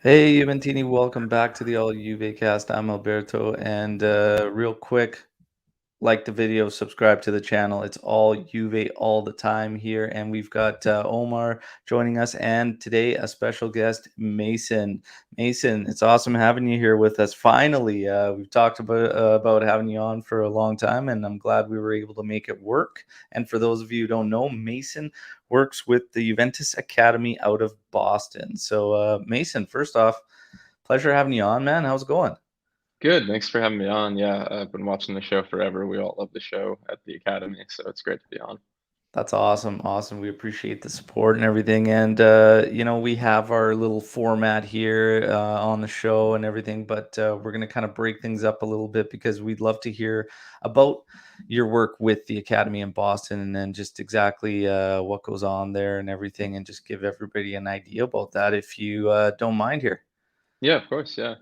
Hey, Juventini, welcome back to the All Juve cast. I'm Alberto, and real quick, like the video, subscribe to the channel. It's all Juve all the time here, and we've got Omar joining us, and today a special guest, Mason. Mason, it's awesome having you here with us. Finally, we've talked about having you on for a long time, and I'm glad we were able to make it work. And for those of you who don't know, Mason works with the Juventus Academy out of Boston. So, Mason, first off, pleasure having you on, man. How's it going? Good. Thanks for having me on. Yeah, I've been watching the show forever. We all love the show at the Academy, so it's great to be on. That's awesome. Awesome. We appreciate the support and everything. And, we have our little format here on the show and everything, but we're going to kind of break things up a little bit because we'd love to hear about your work with the Academy in Boston and then just exactly what goes on there and everything, and just give everybody an idea about that if you don't mind here. Yeah, of course. Yeah.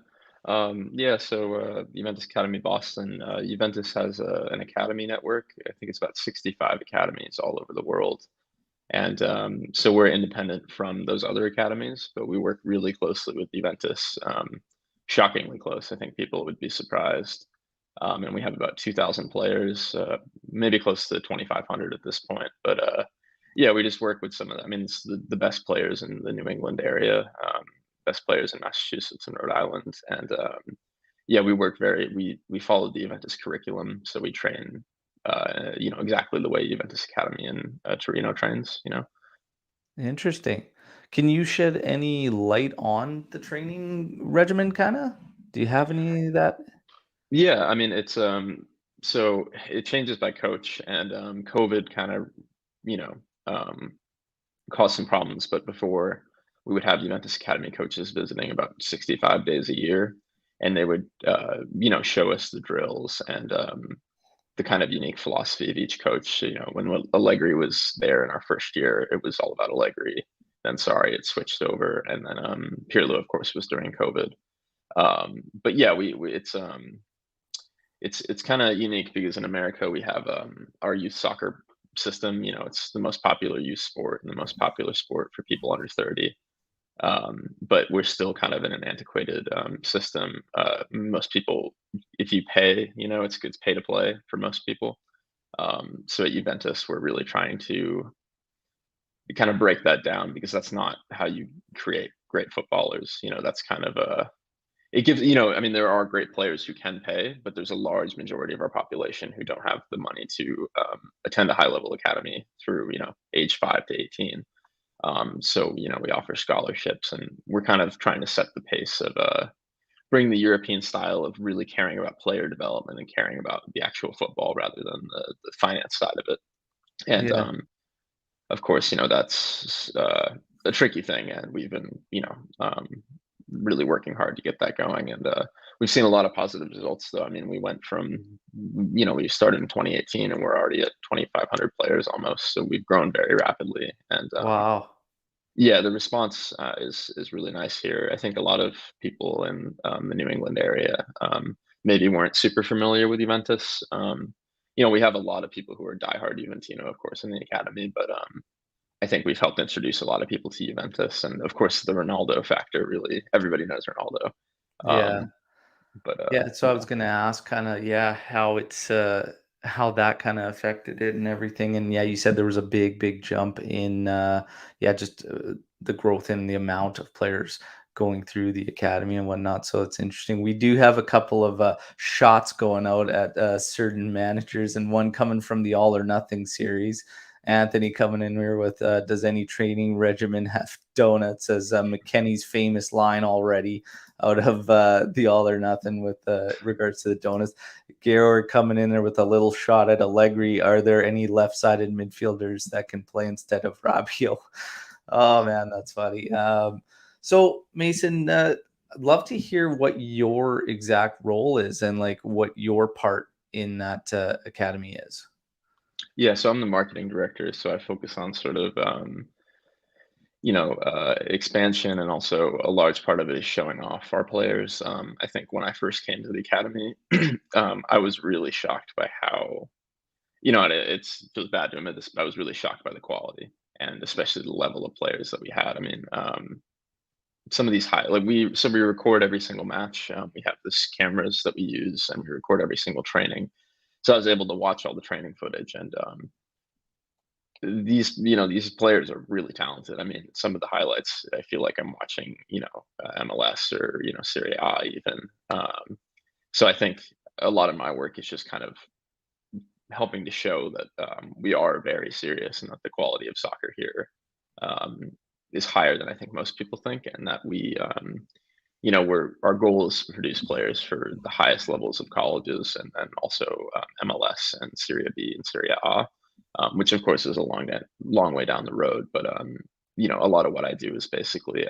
Juventus Academy Boston. Juventus has an academy network. I think it's about 65 academies all over the world. And so we're independent from those other academies, but we work really closely with Juventus. Shockingly close. I think people would be surprised. And we have about 2,000 players, maybe close to 2,500 at this point. But yeah, we just work with some of them. I mean, it's the best players in the New England area, best players in Massachusetts and Rhode Island. And yeah, we follow the Juventus curriculum. So we train, exactly the way Juventus Academy in Torino trains. Interesting. Can you shed any light on the training regimen, kind of? Do you have any of that? Yeah, I mean, so it changes by coach, and COVID kind of, you know, um, caused some problems. But before, we would have Juventus Academy coaches visiting about 65 days a year, and they would, show us the drills and the kind of unique philosophy of each coach. When Allegri was there in our first year, it was all about Allegri. Then sorry, it switched over, and then Pirlo, of course, was during COVID. But yeah, it's kind of unique because in America we have our youth soccer system. It's the most popular youth sport and the most popular sport for people under 30. But we're still kind of in an antiquated system. Most people, if you pay, it's pay to play for most people. So at Juventus, we're really trying to kind of break that down because that's not how you create great footballers. That's kind of a it gives I mean, there are great players who can pay, but there's a large majority of our population who don't have the money to attend a high level academy through, age 5 to 18. So we offer scholarships, and we're kind of trying to set the pace of bring the European style of really caring about player development and caring about the actual football rather than the finance side of it. And Yeah. of course, that's a tricky thing, and we've been, really working hard to get that going. And we've seen a lot of positive results, though. I mean, we went from, we started in 2018, and we're already at 2,500 players almost. So we've grown very rapidly, and Wow. yeah, the response is really nice here. I think a lot of people in the New England area maybe weren't super familiar with Juventus. We have a lot of people who are diehard Juventino, of course, in the academy, but I think we've helped introduce a lot of people to Juventus, and of course, the Ronaldo factor. Really, everybody knows Ronaldo. Yeah. Um, but Yeah, so I was gonna ask kinda, yeah, how how that kinda affected it and everything, and yeah, you said there was a big, big jump in, yeah, just, the growth in the amount of players going through the academy and whatnot, so it's interesting. We do have a couple of, shots going out at, certain managers, and one coming from the All or Nothing series. Anthony coming in here with, "Does any training regimen have donuts?" as, McKenny's famous line already out of the All or Nothing with regards to the donuts. Georg coming in there with a little shot at Allegri. Are there any left-sided midfielders that can play instead of Rabiot? Oh man, that's funny. So Mason, I'd love to hear what your exact role is and like what your part in that academy is. yeah, so I'm the marketing director, so I focus on sort of expansion, and also a large part of it is showing off our players. I think when I first came to the academy, I was really shocked by how, and it's feels bad to admit this, but I was really shocked by the quality, and especially the level of players that we had. I mean, some of these high like we record every single match. We have this cameras that we use, and we record every single training. So I was able to watch all the training footage, and these players are really talented. I mean, some of the highlights, I feel like I'm watching, MLS or Serie A even. So I think a lot of my work is just kind of helping to show that we are very serious, and that the quality of soccer here um, is higher than I think most people think, and that our goal is to produce players for the highest levels of colleges, and then also MLS and Serie B and Serie A, which of course is a long way down the road. But a lot of what I do is basically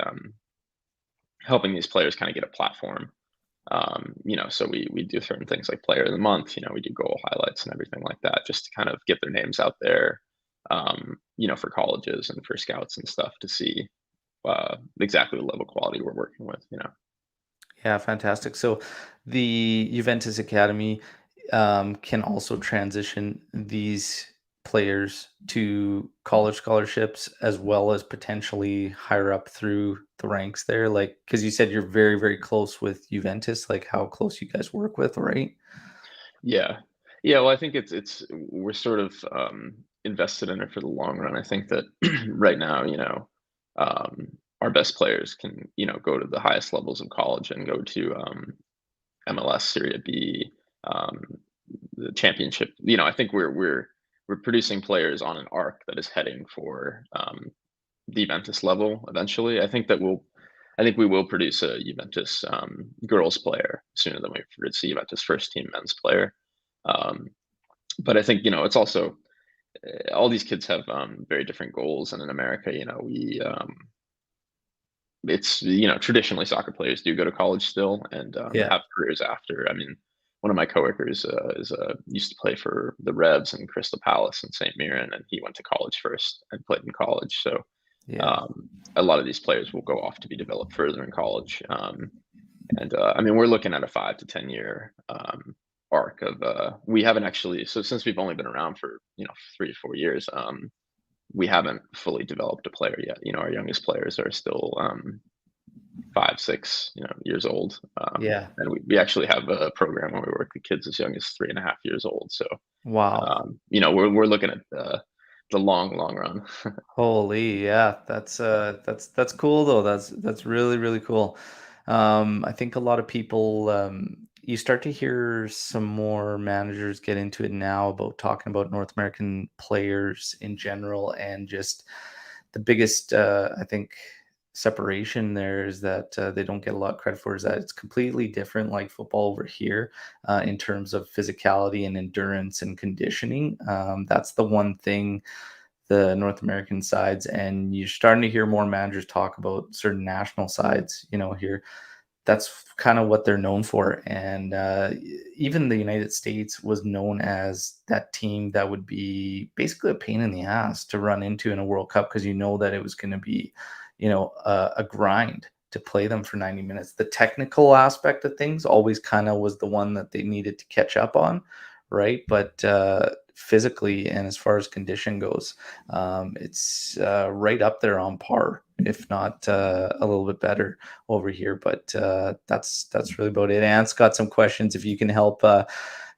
helping these players kind of get a platform. So we do certain things like Player of the Month. We do goal highlights and everything like that, just to kind of get their names out there. For colleges and for scouts and stuff to see exactly the level of quality we're working with. Yeah, fantastic. So the Juventus Academy can also transition these players to college scholarships as well as potentially higher up through the ranks there. Like, because you said you're very, very close with Juventus, like how close you guys work with, right? Yeah. Yeah, well, I think it's we're sort of, invested in it for the long run. I think that right now, our best players can, go to the highest levels of college and go to, MLS, Serie B, um, the championship. I think we're producing players on an arc that is heading for, the Juventus level eventually. I think we will produce a Juventus girls player sooner than we produce a Juventus first team men's player. Um, but I think it's also all these kids have very different goals, and in America, we it's traditionally soccer players do go to college still, and Yeah. have careers after. I mean, one of my coworkers used to play for the Revs and Crystal Palace and St. Mirren, and he went to college first and played in college. So Yeah. um, a lot of these players will go off to be developed further in college. And I mean, we're looking at a 5 to 10 year arc of. We haven't actually, so since we've only been around for 3 to 4 years, we haven't fully developed a player yet. Our youngest players are still 5, 6, years old, Yeah. and we actually have a program where we work with kids as young as 3.5 years old. So Wow. we're looking at the long run. Holy, yeah, that's cool though. That's really, really cool. I think a lot of people you start to hear some more managers get into it now about talking about North American players in general, and just the biggest I think separation there is that they don't get a lot of credit for, is that it's completely different like football over here in terms of physicality and endurance and conditioning. That's the one thing the North American sides, and you're starting to hear more managers talk about certain national sides, here. That's kind of what they're known for. And even the United States was known as that team that would be basically a pain in the ass to run into in a World Cup, because that it was going to be, a grind to play them for 90 minutes. The technical aspect of things always kind of was the one that they needed to catch up on, right? But physically and as far as condition goes, it's right up there on par, if not a little bit better over here. But that's really about it. Ant's got some questions. If you can help out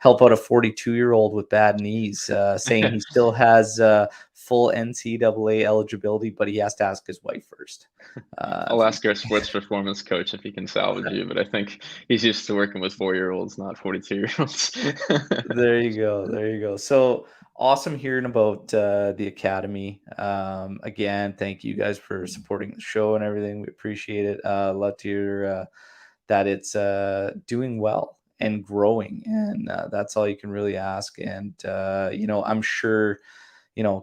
a 42-year-old with bad knees, saying he still has full NCAA eligibility, but he has to ask his wife first. I'll If you ask our sports performance coach if he can salvage you, but I think he's used to working with 4 year olds, not 42 year olds. There you go. There you go. So awesome hearing about the academy. Again, thank you guys for supporting the show and everything. We appreciate it. Love to hear that it's doing well and growing, and that's all you can really ask. And I'm sure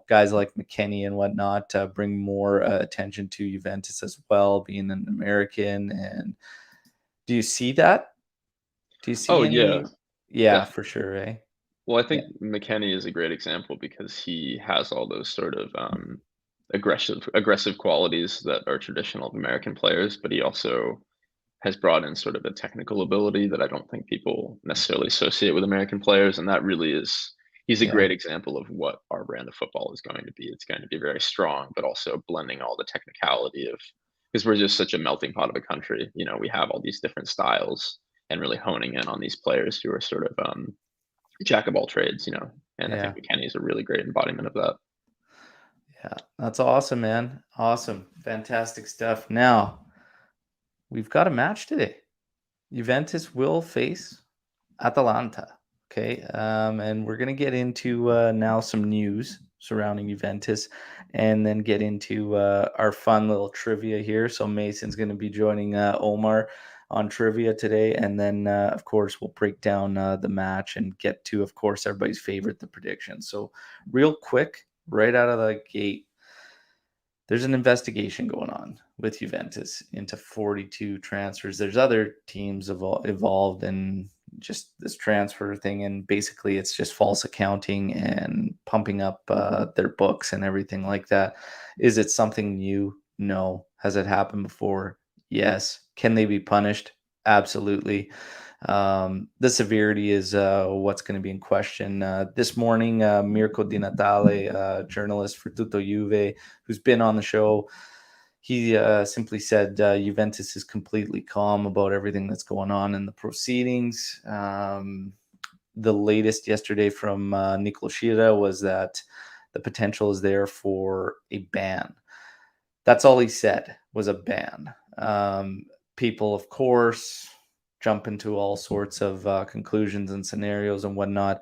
guys like McKenny and whatnot bring more attention to Juventus as well, being an American. And do you see that? Do you see Oh yeah, any? Yeah, for definitely. sure. Eh? Well, I Yeah. think McKenny is a great example because he has all those sort of aggressive qualities that are traditional of American players, but he also has brought in sort of a technical ability that I don't think people necessarily associate with American players, and that really is he's a Yeah. great example of what our brand of football is going to be. It's going to be very strong, but also blending all the technicality of because we're just such a melting pot of a country. We have all these different styles and really honing in on these players who are sort of jack of all trades. And I think Yeah. McKennie is a really great embodiment of that. Yeah. That's awesome, man. Awesome. Fantastic stuff. Now, we've got a match today. Juventus will face Atalanta. Okay. And we're going to get into now some news surrounding Juventus and then get into our fun little trivia here. So Mason's going to be joining Omar on trivia today. And then, of course, we'll break down the match and get to, of course, everybody's favorite, the predictions. So, real quick, right out of the gate, there's an investigation going on with Juventus into 42 transfers. There's other teams involved in just this transfer thing, and basically it's just false accounting and pumping up their books and everything like that. Is it something new? No. Has it happened before? Yes. Can they be punished? Absolutely. The severity is what's going to be in question. This morning, Mirko Di Natale, journalist for Tutto Juve, who's been on the show, he simply said Juventus is completely calm about everything that's going on in the proceedings. The latest yesterday from Nicolo Schira was that the potential is there for a ban. That's all he said, was a ban. People, of course, jump into all sorts of conclusions and scenarios and whatnot.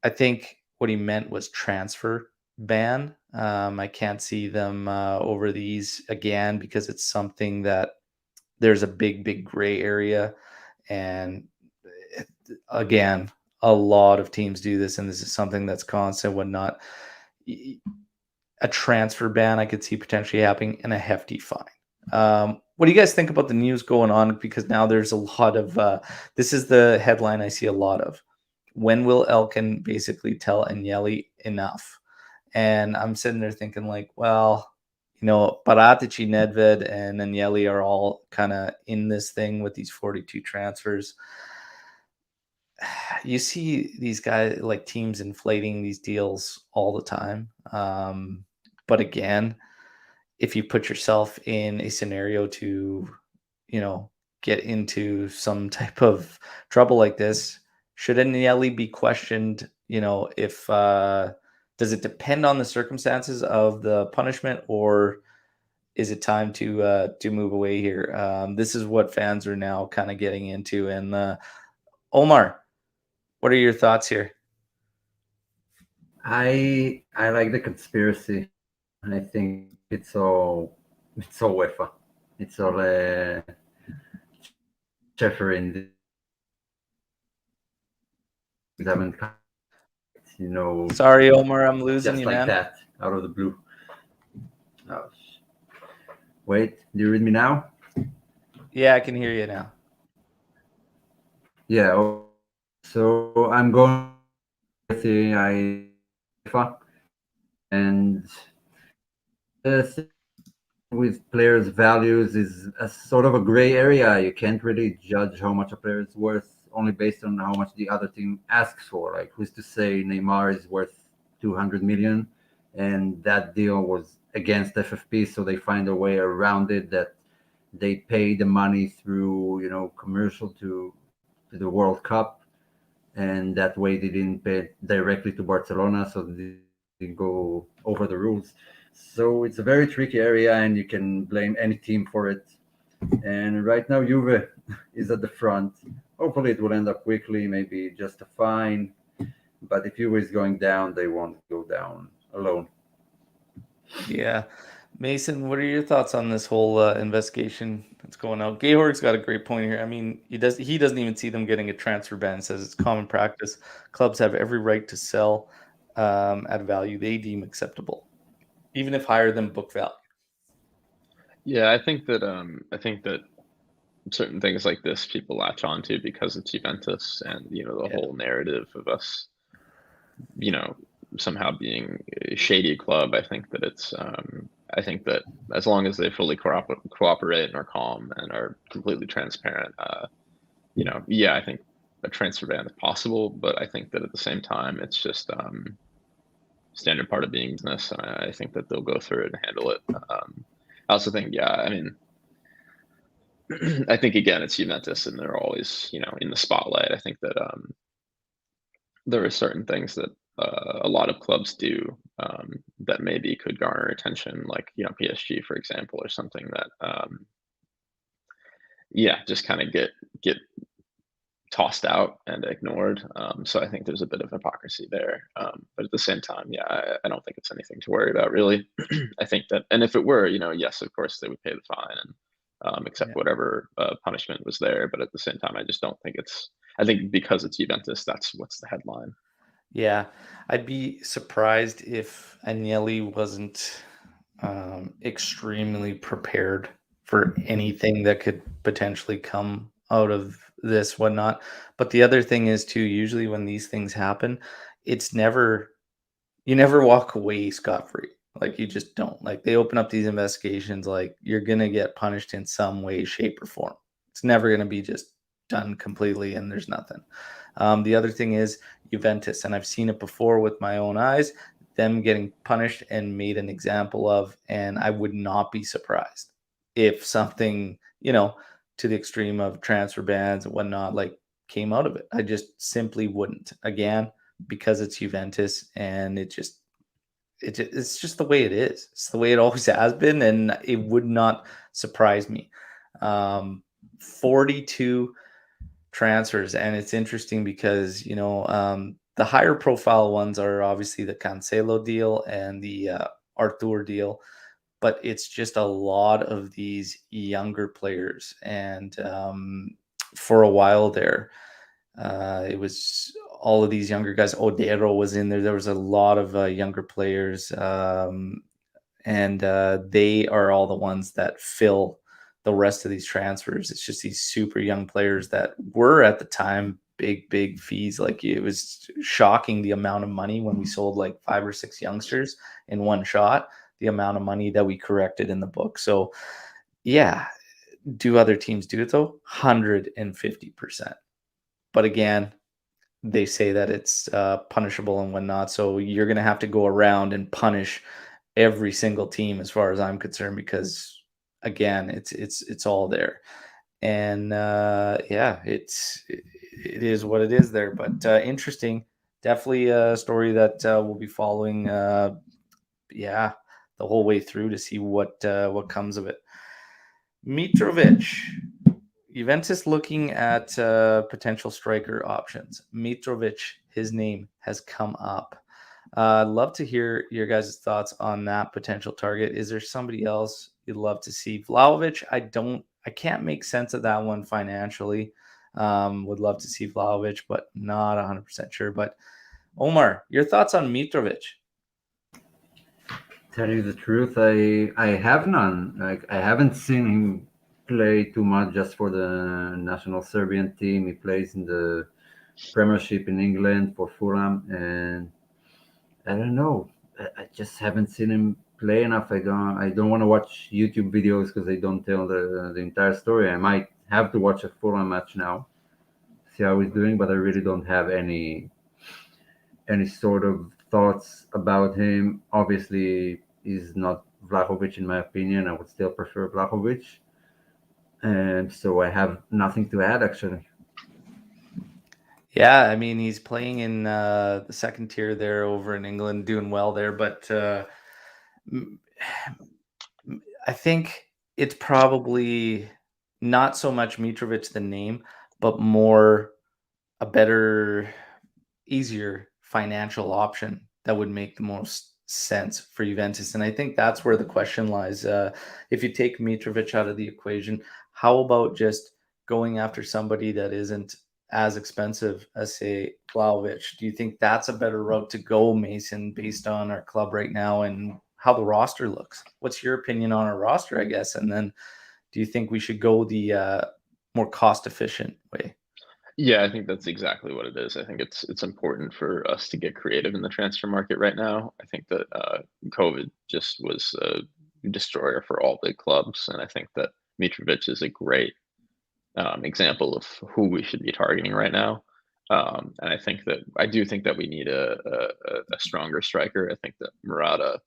I think what he meant was transfer ban. I can't see them over these again because it's something that there's a big gray area. And again, a lot of teams do this, and this is something that's constant, whatnot. A transfer ban I could see potentially happening and a hefty fine. What do you guys think about the news going on? Because now there's a lot of this is the headline I see a lot of. When will Elkin basically tell Agnelli enough? And I'm sitting there thinking, like, well, Paratici, Nedved, and Agnelli are all kind of in this thing with these 42 transfers. You see these guys, like, teams inflating these deals all the time. But again, if you put yourself in a scenario to, you know, get into some type of trouble like this, should Agnelli be questioned? If does it depend on the circumstances of the punishment, or is it time to move away here? This is what fans are now kind of getting into. And Omar, what are your thoughts here? I like the conspiracy. I think it's all UEFA. It's all Schäfer haven't, Sorry, Omar, I'm losing just you, like man. that out of the blue. Oh, wait, do you read me now? Yeah, I can hear you now. Yeah. So I'm going with UEFA, and with players' values is a sort of a gray area. You can't really judge how much a player is worth only based on how much the other team asks for. Like, who's to say Neymar is worth 200 million, and that deal was against FFP, so they find a way around it that they pay the money through commercial to the World Cup, and that way they didn't pay directly to Barcelona, so they didn't go over the rules. So it's a very tricky area, and you can blame any team for it. And right now, Juve is at the front. Hopefully, it will end up quickly, maybe just a fine. But if Juve is going down, they won't go down alone. Yeah. Mason, what are your thoughts on this whole investigation that's going out? Georg's got a great point here. I mean, he doesn't even see them getting a transfer ban. Says it's common practice. Clubs have every right to sell at a value they deem acceptable, even if higher than book value. Yeah, I think that certain things like this people latch onto because it's Juventus and the Yeah. whole narrative of us, you know, somehow being a shady club. I think that as long as they fully cooperate and are calm and are completely transparent, yeah, I think a transfer ban is possible, but I think that at the same time, it's just standard part of being business, and I think that they'll go through it and handle it. I also think, yeah, I mean, I think again it's Juventus, and they're always, in the spotlight. I think that there are certain things that a lot of clubs do that maybe could garner attention, like PSG, for example, or something that yeah, just kind of get tossed out and ignored. So I think there's a bit of hypocrisy there. But at the same time, yeah, I don't think it's anything to worry about, really. I think that, and if it were, yes, of course they would pay the fine and accept Yeah. whatever punishment was there. But at the same time, I just don't think it's. I think because it's Juventus, that's what's the headline. Yeah, I'd be surprised if Agnelli wasn't extremely prepared for anything that could potentially come out of this, whatnot. But the other thing is too, usually when these things happen, it's never you never walk away scot-free. Like, you just don't. Like, they open up these investigations, like, you're gonna get punished in some way, shape, or form. It's never gonna be just done completely and there's nothing. The other thing is Juventus, and I've seen it before with my own eyes, them getting punished and made an example of, and I would not be surprised if something, to the extreme of transfer bans and whatnot, like, came out of it. I just simply wouldn't. Again, because it's Juventus and it's just the way it is. It's the way it always has been, and it would not surprise me. 42 transfers, and it's interesting because the higher profile ones are obviously the Cancelo deal and the Arthur deal, but it's just a lot of these younger players, and for a while there. It was all of these younger guys. Odero was in there. There was a lot of younger players, and they are all the ones that fill the rest of these transfers. It's just these super young players that were at the time big, big fees. Like, it was shocking the amount of money when we sold like 5 or 6 youngsters in one shot. The amount of money that we corrected in the book. So, yeah, do other teams do it though? 150%. But again, they say that it's punishable and whatnot. So you're going to have to go around and punish every single team, as far as I'm concerned, because again, it's all there. And yeah, it is what it is there. But interesting, definitely a story that we'll be following. Yeah, the whole way through to see what comes of it. Mitrovic. Juventus looking at potential striker options. Mitrovic, his name has come up. I'd love to hear your guys' thoughts on that potential target. Is there somebody else you'd love to see? Vlahovic, I can't make sense of that one financially. Would love to see Vlahovic, but not 100% sure. But Omar, your thoughts on Mitrovic? Tell you the truth, I have none. Like, I haven't seen him play too much just for the national Serbian team. He plays in the Premiership in England for Fulham, and I don't know. I just haven't seen him play enough. I don't want to watch YouTube videos because they don't tell the entire story. I might have to watch a Fulham match now, see how he's doing, but I really don't have any sort of thoughts about him. Obviously, he's not Vlahovic in my opinion. I would still prefer Vlahovic, and so I have nothing to add actually. Yeah, I mean, he's playing in the second tier there over in England, doing well there, but m- I think it's probably not so much Mitrovic the name, but more a better, easier financial option that would make the most sense for Juventus. And I think that's where the question lies. If you take Mitrovic out of the equation, how about just going after somebody that isn't as expensive as, say, Vlahovic? Do you think that's a better route to go, Mason, based on our club right now and how the roster looks? What's your opinion on our roster, I guess? And then do you think we should go the more cost efficient way? Yeah, I think that's exactly what it is. I think it's important for us to get creative in the transfer market right now. I think that COVID just was a destroyer for all big clubs, and I think that Mitrovic is a great example of who we should be targeting right now. And I do think that we need a stronger striker. I think that Murata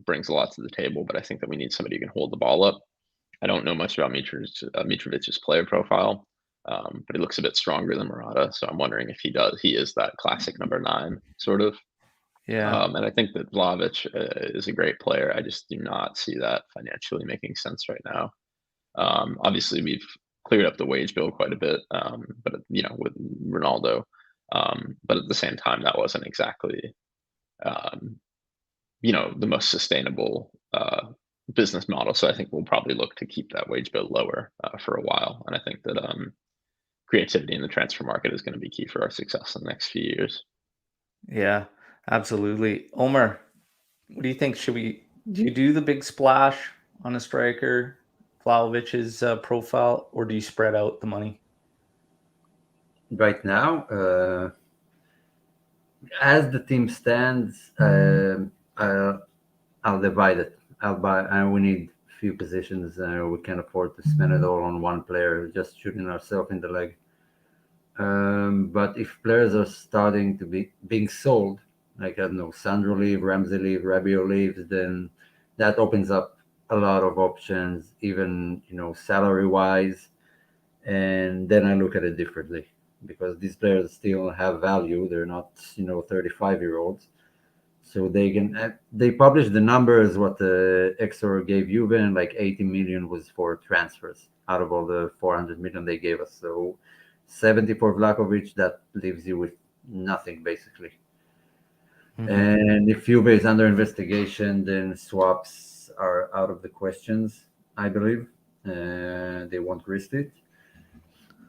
brings a lot to the table, but I think that we need somebody who can hold the ball up. I don't know much about Mitrovic's player profile, but he looks a bit stronger than Murata. So I'm wondering if he is that classic number 9 sort of. Yeah. And I think that Vlahovic is a great player. I just do not see that financially making sense right now. Obviously, we've cleared up the wage bill quite a bit, but with Ronaldo. But at the same time, that wasn't exactly the most sustainable business model. So I think we'll probably look to keep that wage bill lower for a while. And I think that creativity in the transfer market is going to be key for our success in the next few years. Yeah, absolutely. Omar, what do you think? Do you do the big splash on a striker, Vlahovic's profile, or do you spread out the money? Right now, as the team stands, I'll divide it. I'll buy, and we need few positions. We can't afford to spend it all on one player, just shooting ourselves in the leg. But if players are starting to be being sold, like I don't know, Sandro leave, Ramsey leave, Rabiot leaves, then that opens up a lot of options, even salary wise. And then I look at it differently because these players still have value. They're not 35-year-olds, so they published the numbers what the Exor gave Juve, and like 80 million was for transfers out of all the 400 million they gave us. So 70 for Vlahovic, that leaves you with nothing basically. Mhm. And if Juve is under investigation, then swaps are out of the questions, I believe. They won't risk it.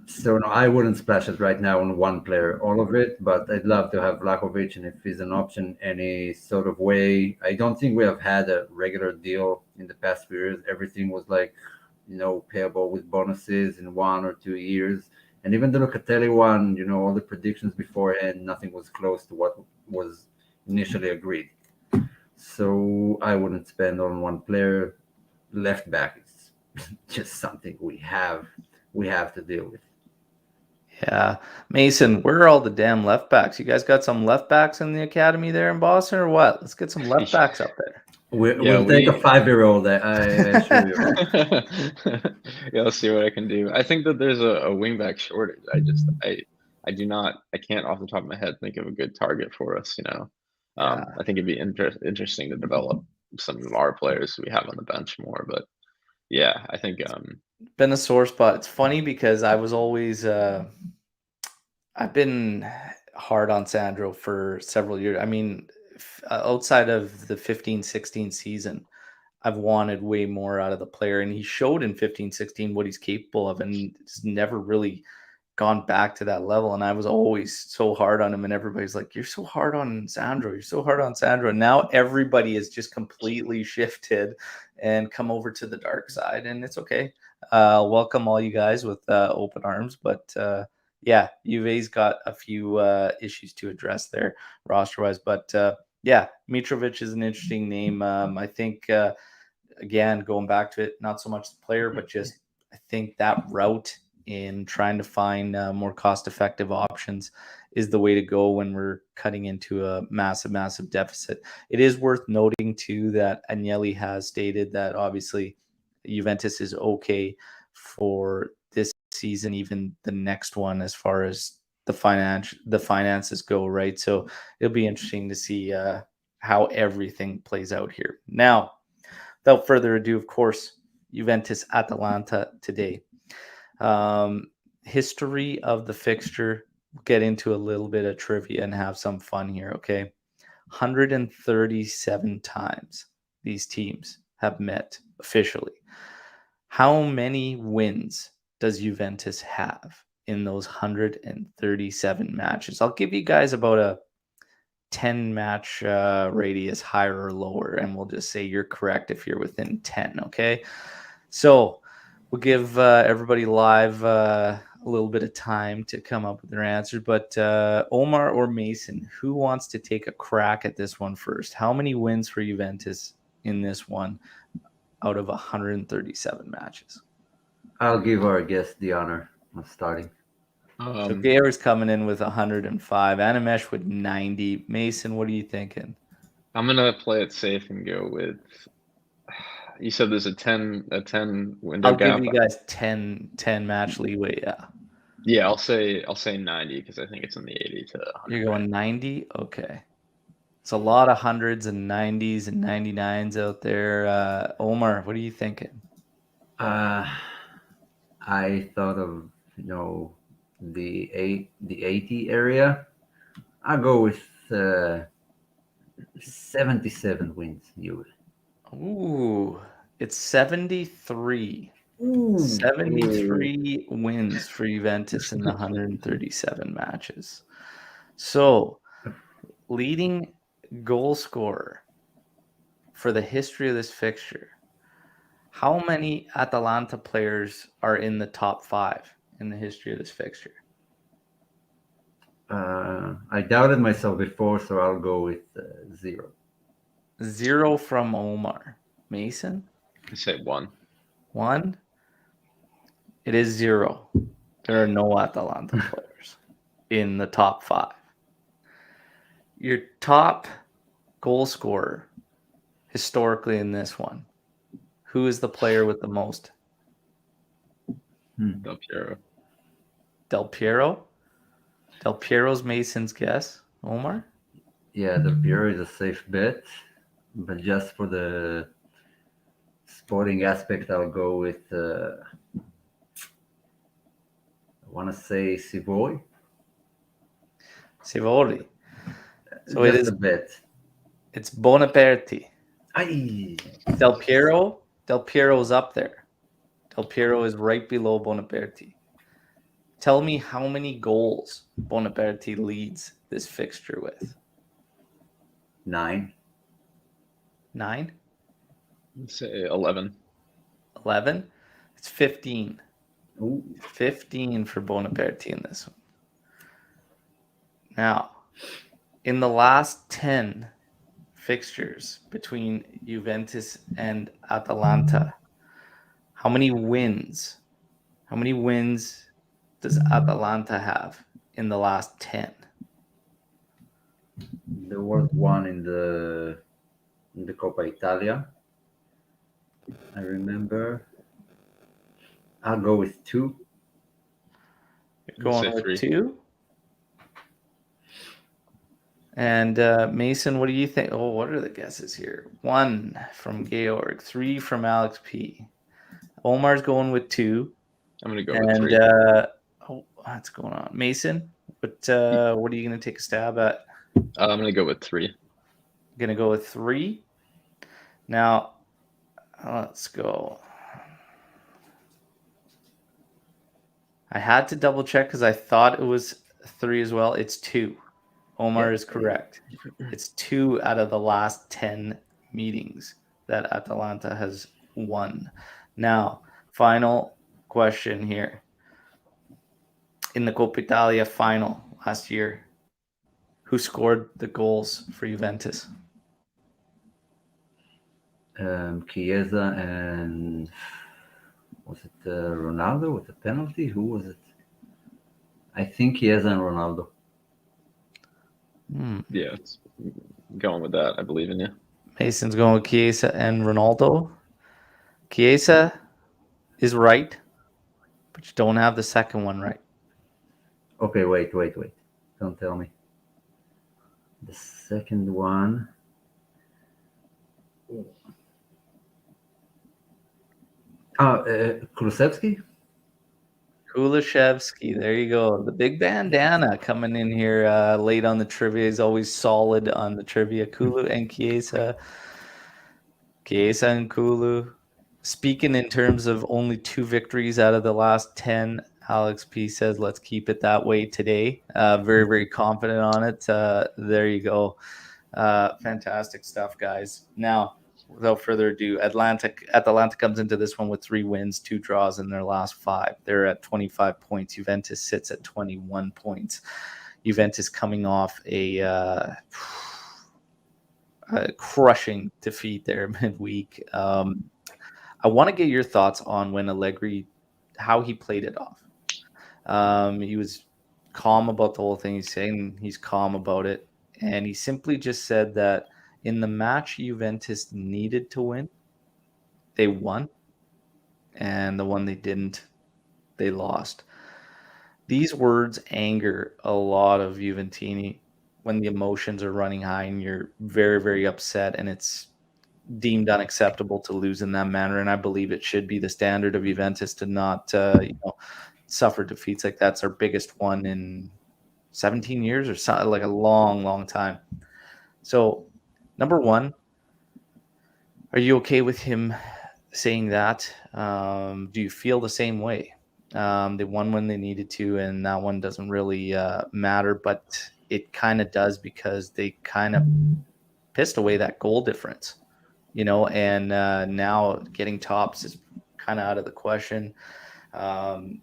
So no, I wouldn't splash it right now on one player, all of it, but I'd love to have Vlahovic, and if he's an option, any sort of way. I don't think we have had a regular deal in the past few years. Everything was like, payable with bonuses in 1 or 2 years. And even the Locatelli one, all the predictions beforehand, nothing was close to what was initially agreed. So I wouldn't spend on one player. Left back is just something we have to deal with. Yeah. Mason, where are all the damn left backs? You guys got some left backs in the academy there in Boston or what? Let's get some left backs up there. We'll take a 5-year-old. I assure you. Yeah, I'll see what I can do. I think that there's a wingback shortage. I can't off the top of my head think of a good target for us. Yeah. I think it'd be interesting to develop some of our players we have on the bench more. But yeah, I think Been a sore spot. It's funny because I was always I've been hard on Sandro for several years. I mean, outside of the 15-16 season, I've wanted way more out of the player, and he showed in 15-16 what he's capable of, and it's never really gone back to that level. And I was always so hard on him, and everybody's like, "You're so hard on Sandro. You're so hard on Sandro." And now everybody is just completely shifted and come over to the dark side, and it's okay. Welcome all you guys with open arms, but yeah, Juve's got a few issues to address there roster-wise, but yeah, Mitrovic is an interesting name. I think again, going back to it, not so much the player, but just I think that route in trying to find more cost-effective options is the way to go when we're cutting into a massive, massive deficit. It is worth noting too that Agnelli has stated that obviously Juventus is okay for this season, even the next one, as far as the finances go, right? So it'll be interesting to see how everything plays out here. Now, without further ado, of course, Juventus Atalanta today. History of the fixture. We'll get into a little bit of trivia and have some fun here, okay? 137 times these teams have met officially. How many wins does Juventus have in those 137 matches? I'll give you guys about a 10 match radius, higher or lower, and we'll just say you're correct if you're within 10, okay? So we'll give everybody live a little bit of time to come up with their answers, but Omar or Mason, who wants to take a crack at this one first? How many wins for Juventus in this one out of 137 matches? I'll give our guest the honor of starting. So Gayor's coming in with 105. Animesh with 90. Mason, what are you thinking? I'm gonna play it safe and go with. You said there's a 10 window I'll gap. give you guys 10 match leeway. Yeah. Yeah, I'll say 90 because I think it's in the 80 to 100. You're going 90? Okay. It's a lot of hundreds and 90s and 99s out there. Omar, what are you thinking? I thought of the 80 area. I'll go with 77 wins. Ooh, it's 73. Ooh. 73 wins for Juventus in the 137 matches. So, leading goal scorer for the history of this fixture. How many Atalanta players are in the top 5 in the history of this fixture? I doubted myself before, so I'll go with 0. 0 from Omar. Mason? I say 1. 1? It is 0. There are no Atalanta players in the top 5. Your top goal scorer historically in this one, who is the player with the most? Del Piero. Del Piero? Del Piero's Mason's guess. Omar? Yeah, Del Piero is a safe bet, but just for the sporting aspect, I'll go with I want to say Sivori. Sivori. So just it is a bet. It's Bonaperti. Aye. Del Piero's up there. Del Piero is right below Bonaperti. Tell me how many goals Bonaperti leads this fixture with. 9. 9? Let's say 11. 11? It's 15. Ooh. 15 for Bonaperti in this one. Now, in the last 10 fixtures between Juventus and Atalanta, how many wins does Atalanta have in the last 10? There was one in the Coppa Italia. I remember. I'll go with 2. You're going with 3. 2? And Mason, what do you think? Oh, what are the guesses here? 1 from Georg, 3 from Alex P. Omar's going with 2. I'm gonna go with 3. What's going on? Mason, what are you going to take a stab at? I'm gonna go with 3. Going to go with 3. Now, let's go. I had to double check because I thought it was 3 as well. It's 2. Omar is correct. It's 2 out of the last 10 meetings that Atalanta has won. Now, final question here. In the Coppa Italia final last year, who scored the goals for Juventus? Chiesa and was it Ronaldo with the penalty? Who was it? I think Chiesa and Ronaldo. Yeah, it's going with that. I believe in you. Mason's going with Chiesa and Ronaldo. Chiesa is right, but you don't have the second one right. Okay, wait. Don't tell me. The second one. Kulusevski? Kulishevsky, there you go. The big bandana coming in here late on the trivia. He's always solid on the trivia. Kulu and Chiesa. Chiesa and Kulu. Speaking in terms of only 2 victories out of the last 10, Alex P says, let's keep it that way today. Very, very confident on it. There you go. Fantastic stuff, guys. Now, without further ado, Atalanta comes into this one with 3 wins, 2 draws in their last 5. They're at 25 points. Juventus sits at 21 points. Juventus coming off a crushing defeat there midweek. I want to get your thoughts on when Allegri, how he played it off. He was calm about the whole thing. He's saying he's calm about it. And he simply just said that in the match Juventus needed to win, they won. And the one they didn't, they lost. These words anger a lot of Juventini when the emotions are running high and you're very, very upset and it's deemed unacceptable to lose in that manner. And I believe it should be the standard of Juventus to not, suffer defeats like that. It's our biggest one in 17 years or something, like a long, long time. So, number one, are you okay with him saying that? Do you feel the same way? They won when they needed to, and that one doesn't really matter, but it kind of does because they kind of pissed away that goal difference, and now getting tops is kind of out of the question. Um,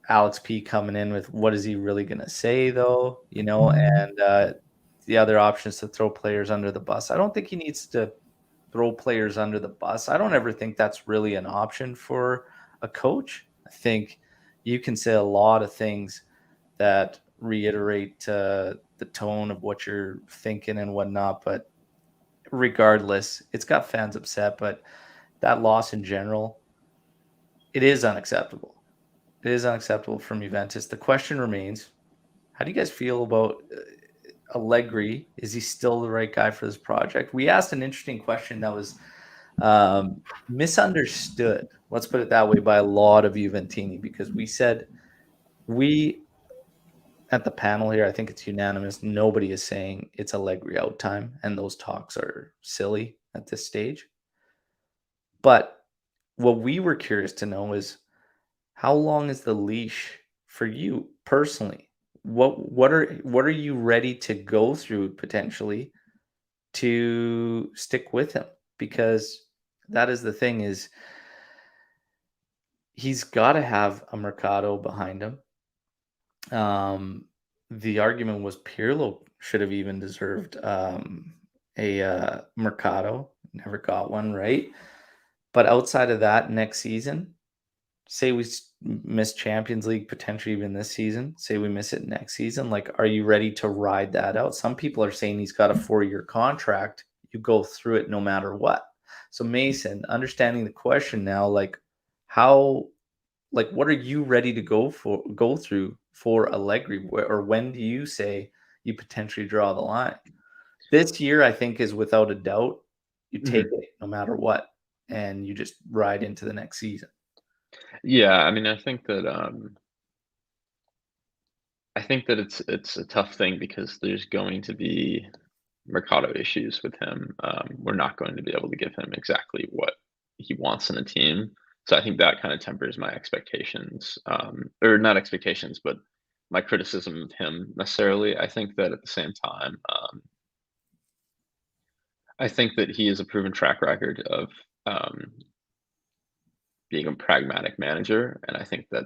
Alex P coming in with what is he really going to say, though, and the other option is to throw players under the bus. I don't think he needs to throw players under the bus. I don't ever think that's really an option for a coach. I think you can say a lot of things that reiterate the tone of what you're thinking and whatnot, but regardless, it's got fans upset. But that loss in general, it is unacceptable. It is unacceptable from Juventus. The question remains, how do you guys feel about Allegri? Is he still the right guy for this project? We asked an interesting question that was misunderstood, let's put it that way, by a lot of Juventini, because we said, we at the panel here, I think it's unanimous, nobody is saying it's Allegri out time, and those talks are silly at this stage. But what we were curious to know is, how long is the leash for you personally? What are you ready to go through potentially to stick with him? Because that is the thing, is he's got to have a Mercado behind him. The argument was Pirlo should have even deserved a Mercado. Never got one, right? But outside of that, next season, say we miss Champions League, potentially even this season, say we miss it next season, like, are you ready to ride that out? Some people are saying he's got a 4-year contract. You go through it no matter what. So Mason, understanding the question now, like, what are you ready to go through for Allegri? Or when do you say you potentially draw the line? This year, I think, is without a doubt, you take it no matter what, and you just ride into the next season. Yeah, I mean, I think that it's a tough thing because there's going to be Mercado issues with him. We're not going to be able to give him exactly what he wants in a team. So I think that kind of tempers my expectations, or not expectations, but my criticism of him necessarily. I think that at the same time, I think that he has a proven track record of um, being a pragmatic manager, and I think that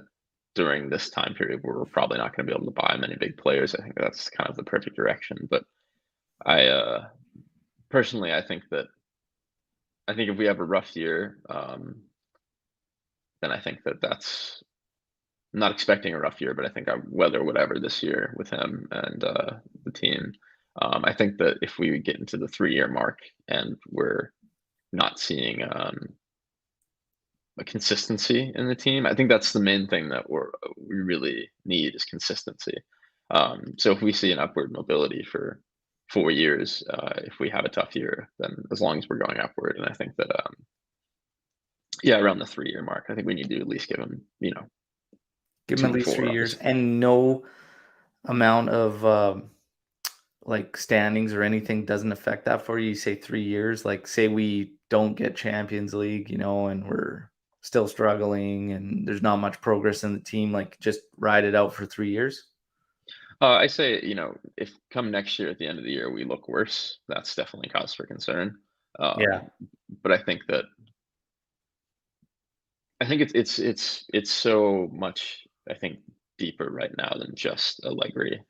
during this time period where we're probably not going to be able to buy many big players, I think that's kind of the perfect direction. But I personally, I think if we have a rough year, then I think that's I'm not expecting a rough year, but I think I weather whatever this year with him and the team. I think that if we get into the 3-year mark and we're not seeing a consistency in the team, I think that's the main thing that we really need is consistency. So if we see an upward mobility for 4 years, if we have a tough year, then as long as we're going upward, and I think that yeah, around the 3-year mark, I think we need to at least give him, Give him two at to least 3 four. years, and no amount of like standings or anything doesn't affect that for you. You say 3 years, like, say we don't get Champions League, and we're still struggling and there's not much progress in the team, like, just ride it out for 3 years. I say, if come next year at the end of the year we look worse, that's definitely cause for concern. Yeah. But I think it's so much, I think, deeper right now than just Allegri,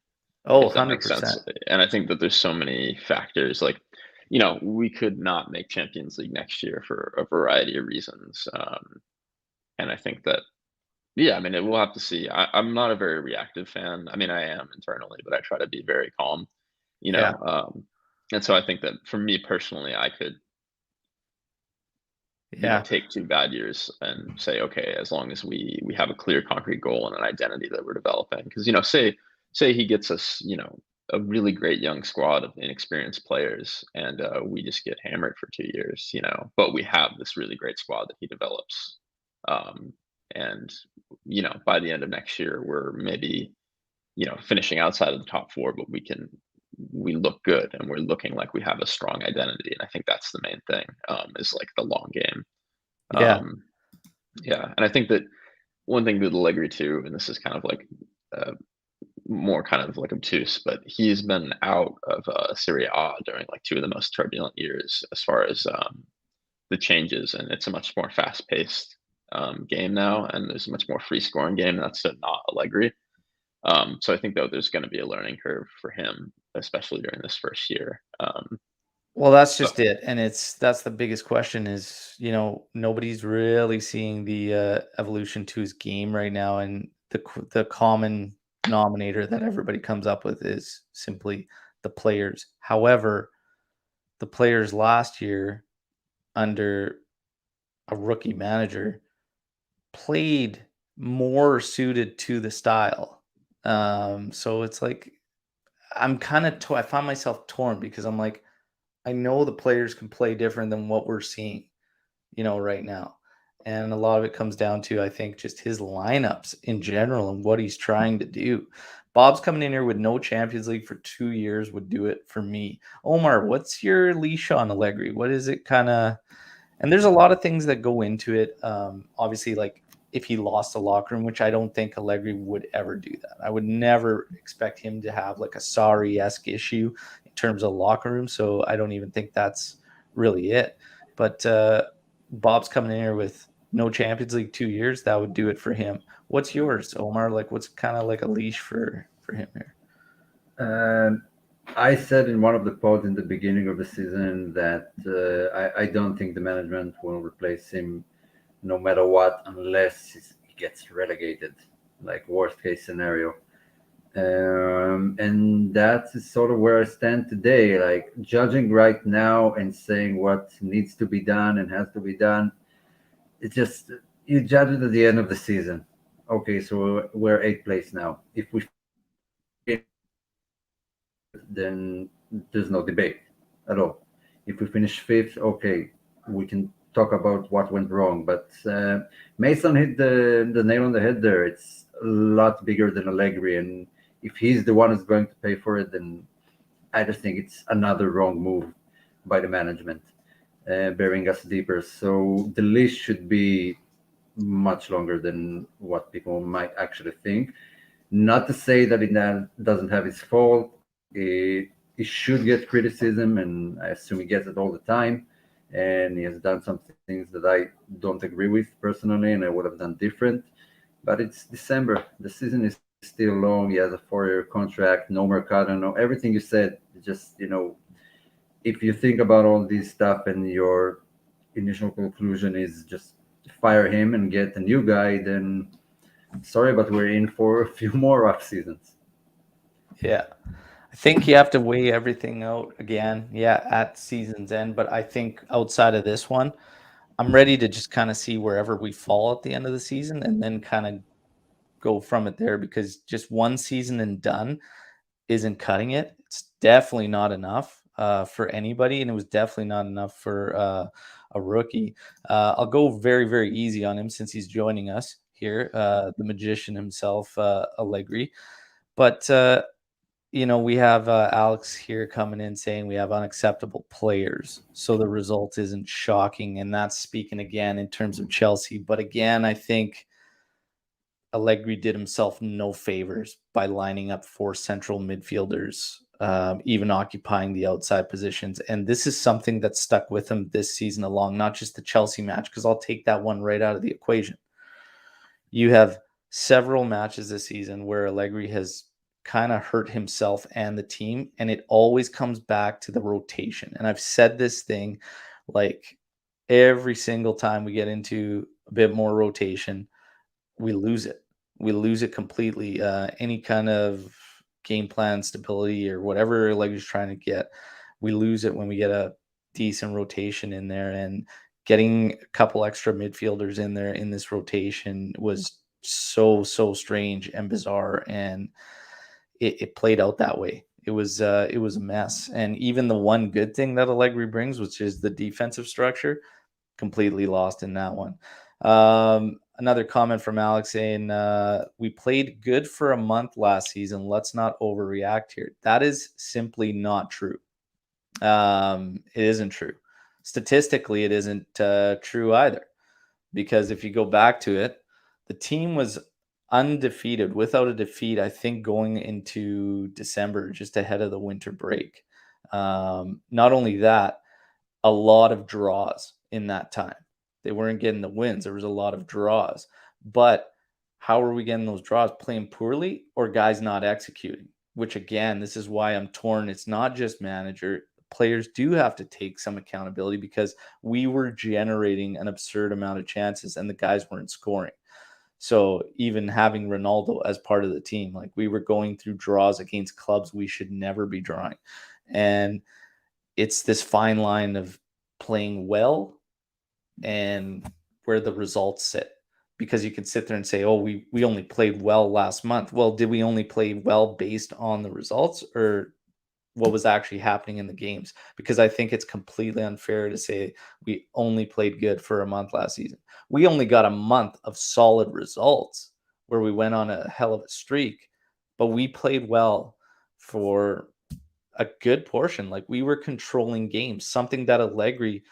Oh, if that makes 100%. sense. And I think that there's so many factors, like, we could not make Champions League next year for a variety of reasons. And I think that Yeah, I mean, we'll have to see. I'm not a very reactive fan. I mean, I am internally, but I try to be very calm, you Yeah, know. And so I think that for me personally, I could, yeah, take 2 bad years and say, okay, as long as we have a clear, concrete goal and an identity that we're developing, because say he gets us, a really great young squad of inexperienced players, and we just get hammered for 2 years, but we have this really great squad that he develops, um, and by the end of next year, we're maybe finishing outside of the top four, but we look good and we're looking like we have a strong identity, and I think that's the main thing, is like the long game. yeah, Um, yeah, and I think that one thing with Allegri too, and this is kind of like uh, more kind of like obtuse, but he's been out of Serie A during like two of the most turbulent years as far as the changes, and it's a much more fast-paced game now, and there's a much more free-scoring game. That's not Allegri. So I think though there's going to be a learning curve for him, especially during this first year. Well, that's So just it, and that's the biggest question is, nobody's really seeing the, evolution to his game right now, and the common denominator that everybody comes up with is simply the players. However, the players last year under a rookie manager played more suited to the style. So it's like I'm kinda I find myself torn because I'm like, I know the players can play different than what we're seeing, right now. And a lot of it comes down to, I think, just his lineups in general and what he's trying to do. Bob's coming in here with no Champions League for 2 years would do it for me. Omar, what's your leash on Allegri? What is it kinda and there's a lot of things that go into it. Obviously, like if he lost the locker room, which I don't think Allegri would ever do that. I would never expect him to have like a sorry-esque issue in terms of locker room. So I don't even think that's really it. But Bob's coming in here with no Champions League 2 years. That would do it for him. What's yours, Omar? Like, what's kind of like a leash for him here? And I said in one of the pods in the beginning of the season that I don't think the management will replace him no matter what, unless he gets relegated, like worst case scenario. And that's sort of where I stand today. Like judging right now and saying what needs to be done and has to be done, it's just you judge it at the end of the season. Okay, so we're eighth place now. If we then there's no debate at all. If we finish fifth, okay, we can talk about what went wrong. But Mason hit the nail on the head there. It's a lot bigger than Allegri, and if he's the one who's going to pay for it, then I just think it's another wrong move by the management, burying us deeper. So the list should be much longer than what people might actually think. Not to say that it doesn't have its fault. He should get criticism, and I assume he gets it all the time. And he has done some things that I don't agree with personally, and I would have done different. But it's December. The season is still long. He has a 4-year contract, no Mercado, no everything you said. Just if you think about all this stuff and your initial conclusion is just fire him and get a new guy, then sorry, but we're in for a few more off seasons. Yeah. I think you have to weigh everything out again, yeah, at season's end. But I think outside of this one, I'm ready to just kind of see wherever we fall at the end of the season and then kind of go from it there because just one season and done isn't cutting it. It's definitely not enough for anybody, and it was definitely not enough for a rookie. I'll go very, very easy on him since he's joining us here, the magician himself, Allegri. But we have Alex here coming in saying we have unacceptable players. So the result isn't shocking. And that's speaking again in terms of Chelsea. But again, I think Allegri did himself no favors by lining up four central midfielders, even occupying the outside positions. And this is something that stuck with him this season along, not just the Chelsea match, because I'll take that one right out of the equation. You have several matches this season where Allegri has kind of hurt himself and the team, and it always comes back to the rotation. And I've said this thing like every single time we get into a bit more rotation, we lose it. We lose it completely. Any kind of game plan stability or whatever Allegri's trying to get, we lose it when we get a decent rotation in there. And getting a couple extra midfielders in there in this rotation was so strange and bizarre, and it played out that way. It was a mess. And even the one good thing that Allegri brings, which is the defensive structure, completely lost in that one. Another comment from Alex saying, we played good for a month last season. Let's not overreact here. That is simply not true. It isn't true. Statistically, it isn't true either. Because if you go back to it, the team was undefeated, without a defeat, I think, going into December, just ahead of the winter break. Not only that, a lot of draws in that time. They weren't getting the wins. There was a lot of draws. But how are we getting those draws? Playing poorly or guys not executing? Which, again, this is why I'm torn. It's not just manager. Players do have to take some accountability, because we were generating an absurd amount of chances and the guys weren't scoring. So even having Ronaldo as part of the team, like, we were going through draws against clubs we should never be drawing. And it's this fine line of playing well and where the results sit. Because you can sit there and say, oh, we only played well last month. Well, did we only play well based on the results, or what was actually happening in the games? Because I think it's completely unfair to say we only played good for a month last season. We only got a month of solid results where we went on a hell of a streak, but we played well for a good portion. Like, we were controlling games, something that Allegri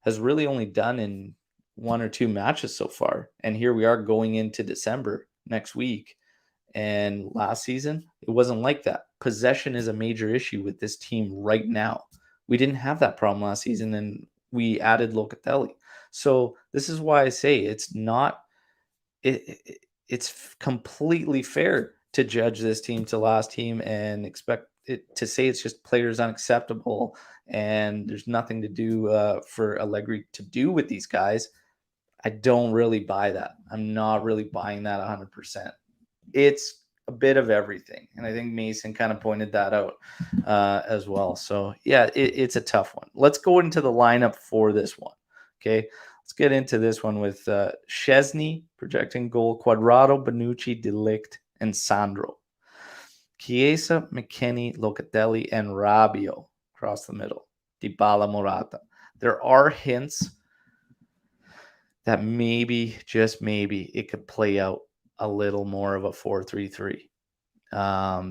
has really only done in one or two matches so far. And here we are going into December next week. And last season, it wasn't like that. Possession is a major issue with this team right now. We didn't have that problem last season, and we added Locatelli. So this is why I say it's not. It's completely fair to judge this team to last team and expect it to say it's just players unacceptable and there's nothing to do for Allegri to do with these guys. I don't really buy that. I'm not really buying that 100%. It's a bit of everything. And I think Mason kind of pointed that out as well. So, yeah, it's a tough one. Let's go into the lineup for this one. Okay. Let's get into this one with Szczesny projecting goal, Quadrado, Bonucci, De Ligt, and Sandro. Chiesa, McKennie, Locatelli, and Rabiot across the middle. Dybala, Morata. There are hints that maybe, just maybe, it could play out a little more of a 4-3-3.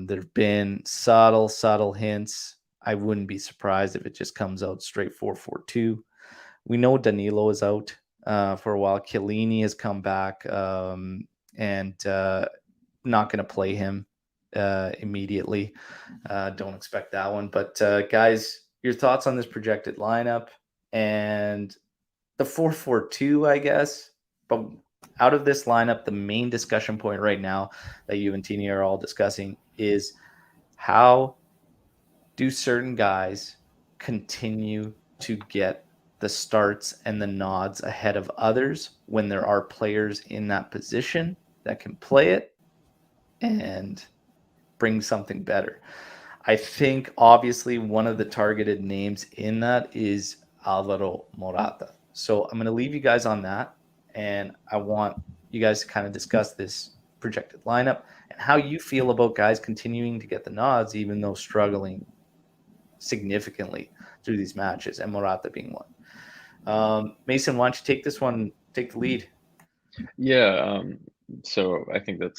There have been subtle hints. I wouldn't be surprised if it just comes out straight 4-4-2. We know Danilo is out for a while. Chiellini has come back and not going to play him immediately. Don't expect that one. But guys, your thoughts on this projected lineup and the 4-4-2, I guess. But out of this lineup, the main discussion point right now that you and Tini are all discussing is how do certain guys continue to get the starts and the nods ahead of others when there are players in that position that can play it and bring something better. I think obviously one of the targeted names in that is Alvaro Morata. So I'm going to leave you guys on that, and I want you guys to kind of discuss this projected lineup and how you feel about guys continuing to get the nods even though struggling significantly through these matches, and Morata being one. Mason, why don't you take this one, take the lead? Yeah, so I think that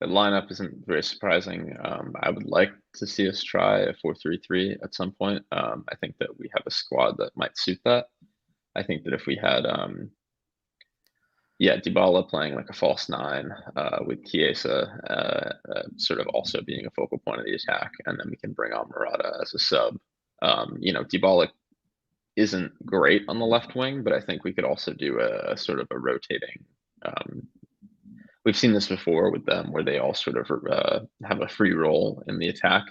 lineup isn't very surprising. I would like to see us try a 4-3-3 at some point. I think that we have a squad that might suit that. I think that if we had, Dybala playing like a false nine with Chiesa sort of also being a focal point of the attack, and then we can bring on Morata as a sub. Dybala isn't great on the left wing, but I think we could also do a sort of a rotating. We've seen this before with them, where they all sort of have a free role in the attack,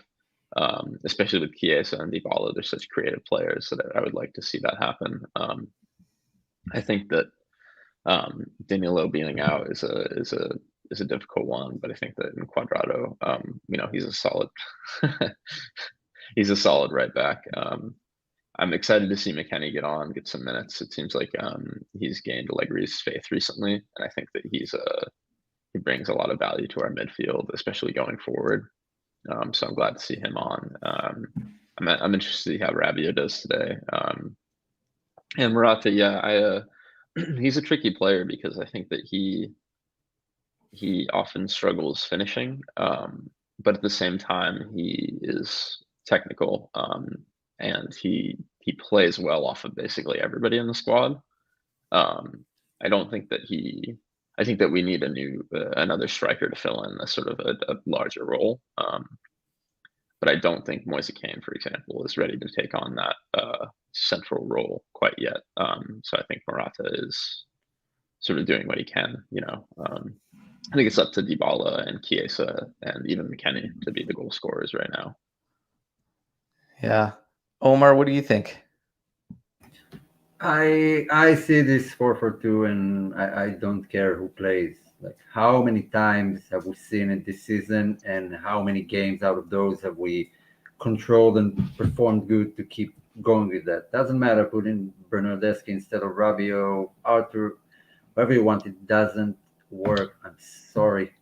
especially with Chiesa and Dybala. They're such creative players that I would like to see that happen. I think that Danilo being out is a difficult one, but I think that in Quadrado, he's a solid he's a solid right back. I'm excited to see McKennie get some minutes. It seems like he's gained Allegri's faith recently, and I think that he brings a lot of value to our midfield, especially going forward. So I'm glad to see him on. I'm interested to see how Rabiot does today. And Morata, yeah, he's a tricky player because I think that he often struggles finishing, but at the same time he is technical, and he plays well off of basically everybody in the squad. Um, I don't think that I think that we need another striker to fill in a sort of a larger role. But I don't think Moise Kean, for example, is ready to take on that central role quite yet. So I think Morata is sort of doing what he can. I think it's up to Dybala and Chiesa and even McKennie to be the goal scorers right now. Yeah. Omar, what do you think? I see this 4-4-2, and I don't care who plays. Like, how many times have we seen it this season, and how many games out of those have we controlled and performed good to keep going with that? Doesn't matter. Put in Bernardeschi instead of Rabiot, Arthur, whatever you want. It doesn't work. I'm sorry.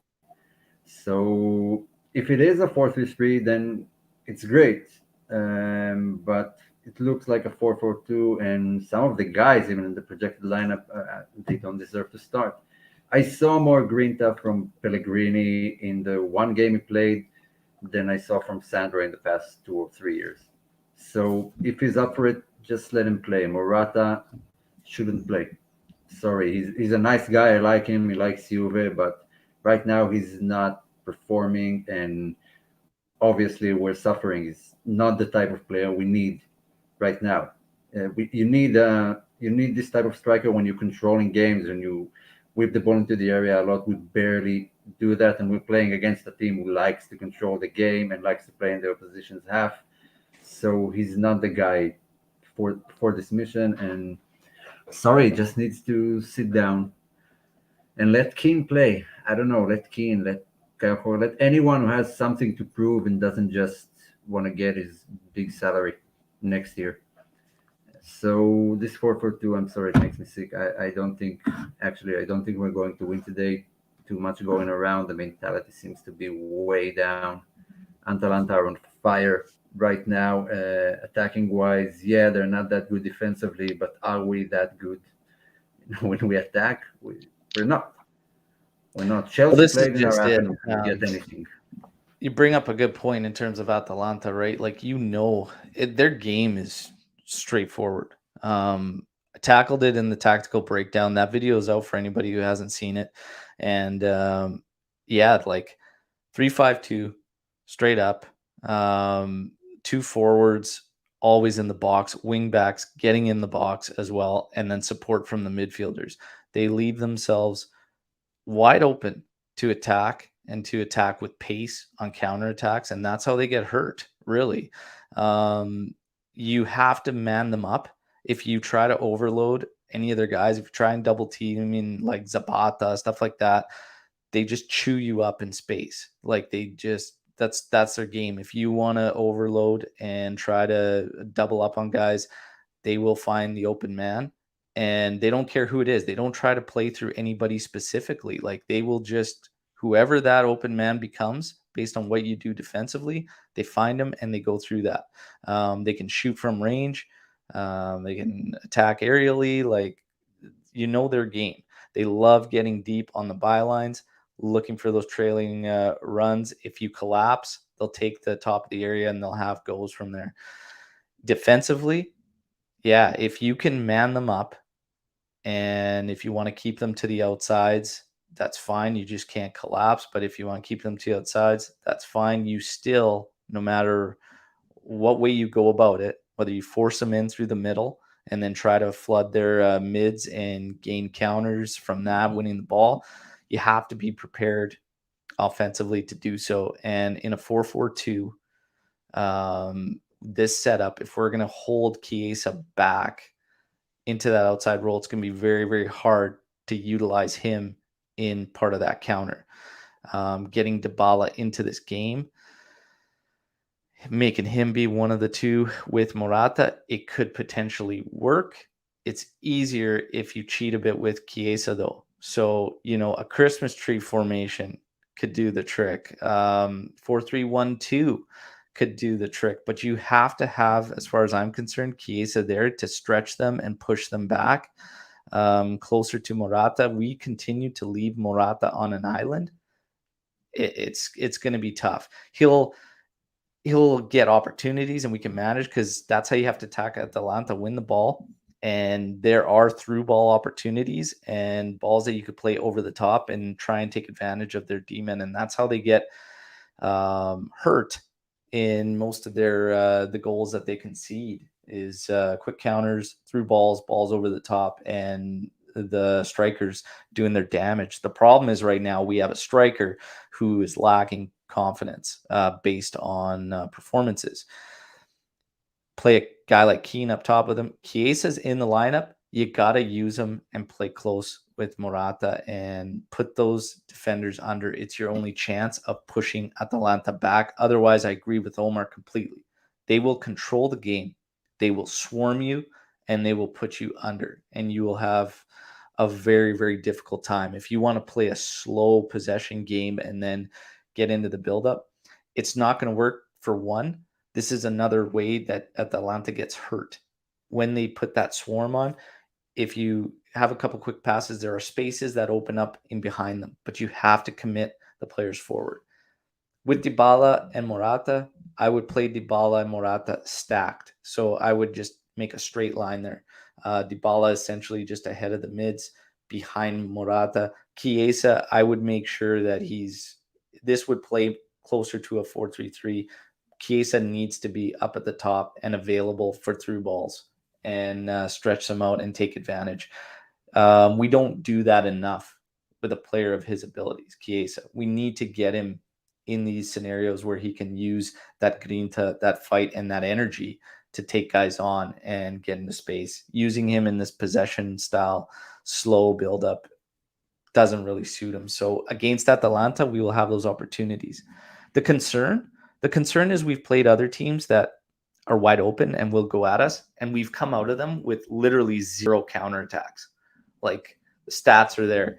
So if it is a 4-3-3, then it's great. But it looks like a 4-4-2, and some of the guys, even in the projected lineup, they don't deserve to start. I saw more grinta from Pellegrini in the one game he played than I saw from Sandro in the past 2 or 3 years. So if he's up for it, just let him play. Morata shouldn't play. Sorry, he's a nice guy. I like him. He likes Juve, but right now he's not performing, and obviously we're suffering. He's not the type of player we need right now. You need this type of striker when you're controlling games and you whip the ball into the area a lot. We barely do that, and we're playing against a team who likes to control the game and likes to play in the opposition's half. So he's not the guy for this mission. And sorry, just needs to sit down and let Keane play. I don't know, let Keane, let Cajo, let anyone who has something to prove and doesn't just want to get his big salary next year. So this 4-4-2, I'm sorry, it makes me sick. I don't think, actually, I don't think we're going to win today. Too much going around. The mentality seems to be way down. Atalanta are on fire right now, attacking wise. Yeah, they're not that good defensively, but are we that good? When we attack, we're not. We're not. Well, Chelsea this is played in our just it. afternoon. We get anything. You bring up a good point in terms of Atalanta, right? Like, their game is straightforward. I tackled it in the tactical breakdown. That video is out for anybody who hasn't seen it. And yeah, like 3-5-2, straight up. Two forwards, always in the box, wing backs getting in the box as well, and then support from the midfielders. They leave themselves wide open to attack and to attack with pace on counterattacks, and that's how they get hurt, really. You have to man them up. If you try to overload any of their guys, if you try and double team, I mean, like Zapata, stuff like that, they just chew you up in space. Like, that's their game. If you want to overload and try to double up on guys, they will find the open man, and they don't care who it is. They don't try to play through anybody specifically. Like, they will just, whoever that open man becomes based on what you do defensively, they find them and they go through that. They can shoot from range. They can attack aerially. Like, their game. They love getting deep on the bylines, looking for those trailing runs. If you collapse, they'll take the top of the area and they'll have goals from there. Defensively, yeah, if you can man them up, and if you want to keep them to the outsides, that's fine. You just can't collapse. But if you want to keep them to the outsides, that's fine. You still, no matter what way you go about it, whether you force them in through the middle and then try to flood their mids and gain counters from that, winning the ball, you have to be prepared offensively to do so. And in a 4-4-2, this setup, if we're going to hold Chiesa back into that outside role, it's going to be very, very hard to utilize him in part of that counter. Getting Dybala into this game, making him be one of the two with Morata, it could potentially work. It's easier if you cheat a bit with Chiesa, though. So, a Christmas tree formation could do the trick. 4-3-1-2 could do the trick, but you have to have, as far as I'm concerned, Chiesa there to stretch them and push them back closer to Morata. We continue to leave Morata on an island. It's going to be tough. He'll get opportunities and we can manage, because that's how you have to attack Atalanta, win the ball. And there are through ball opportunities and balls that you could play over the top and try and take advantage of their D-men. And that's how they get hurt in most of their the goals that they concede is quick counters, through balls over the top, and the strikers doing their damage. The problem is right now we have a striker who is lacking confidence based on performances. Play a guy like Keane up top with him. Chiesa's in the lineup. You got to use him and play close with Morata and put those defenders under. It's your only chance of pushing Atalanta back. Otherwise, I agree with Omar completely. They will control the game. They will swarm you and they will put you under. And you will have a very, very difficult time. If you want to play a slow possession game and then get into the buildup, it's not going to work. For one, this is another way that Atalanta gets hurt. When they put that swarm on, if you have a couple quick passes, there are spaces that open up in behind them, but you have to commit the players forward. With Dybala and Morata, I would play Dybala and Morata stacked. So I would just make a straight line there. Dybala essentially just ahead of the mids, behind Morata. Chiesa, I would make sure that this would play closer to a 4-3-3. Chiesa needs to be up at the top and available for through balls and stretch them out and take advantage. We don't do that enough with a player of his abilities, Chiesa. We need to get him in these scenarios where he can use that grinta, that fight, and that energy to take guys on and get into space. Using him in this possession style, slow build-up doesn't really suit him. So against Atalanta, we will have those opportunities. The concern is we've played other teams that are wide open and will go at us, and we've come out of them with literally zero counterattacks. Like, the stats are there.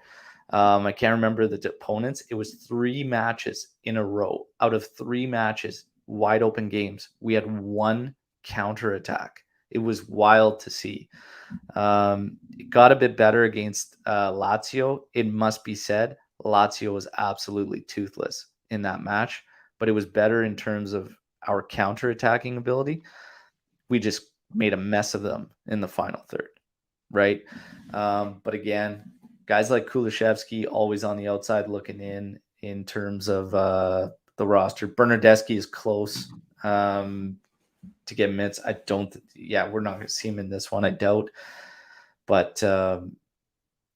I can't remember the opponents. It was 3 matches in a row. Out of 3 matches, wide open games, we had 1 counterattack. It was wild to see. It got a bit better against Lazio. It must be said, Lazio was absolutely toothless in that match, but it was better in terms of our counterattacking ability. We just made a mess of them in the final third, right? But again, guys like Kulusevski always on the outside looking in terms of the roster. Bernardeschi is close to get minutes. We're not going to see him in this one, I doubt. But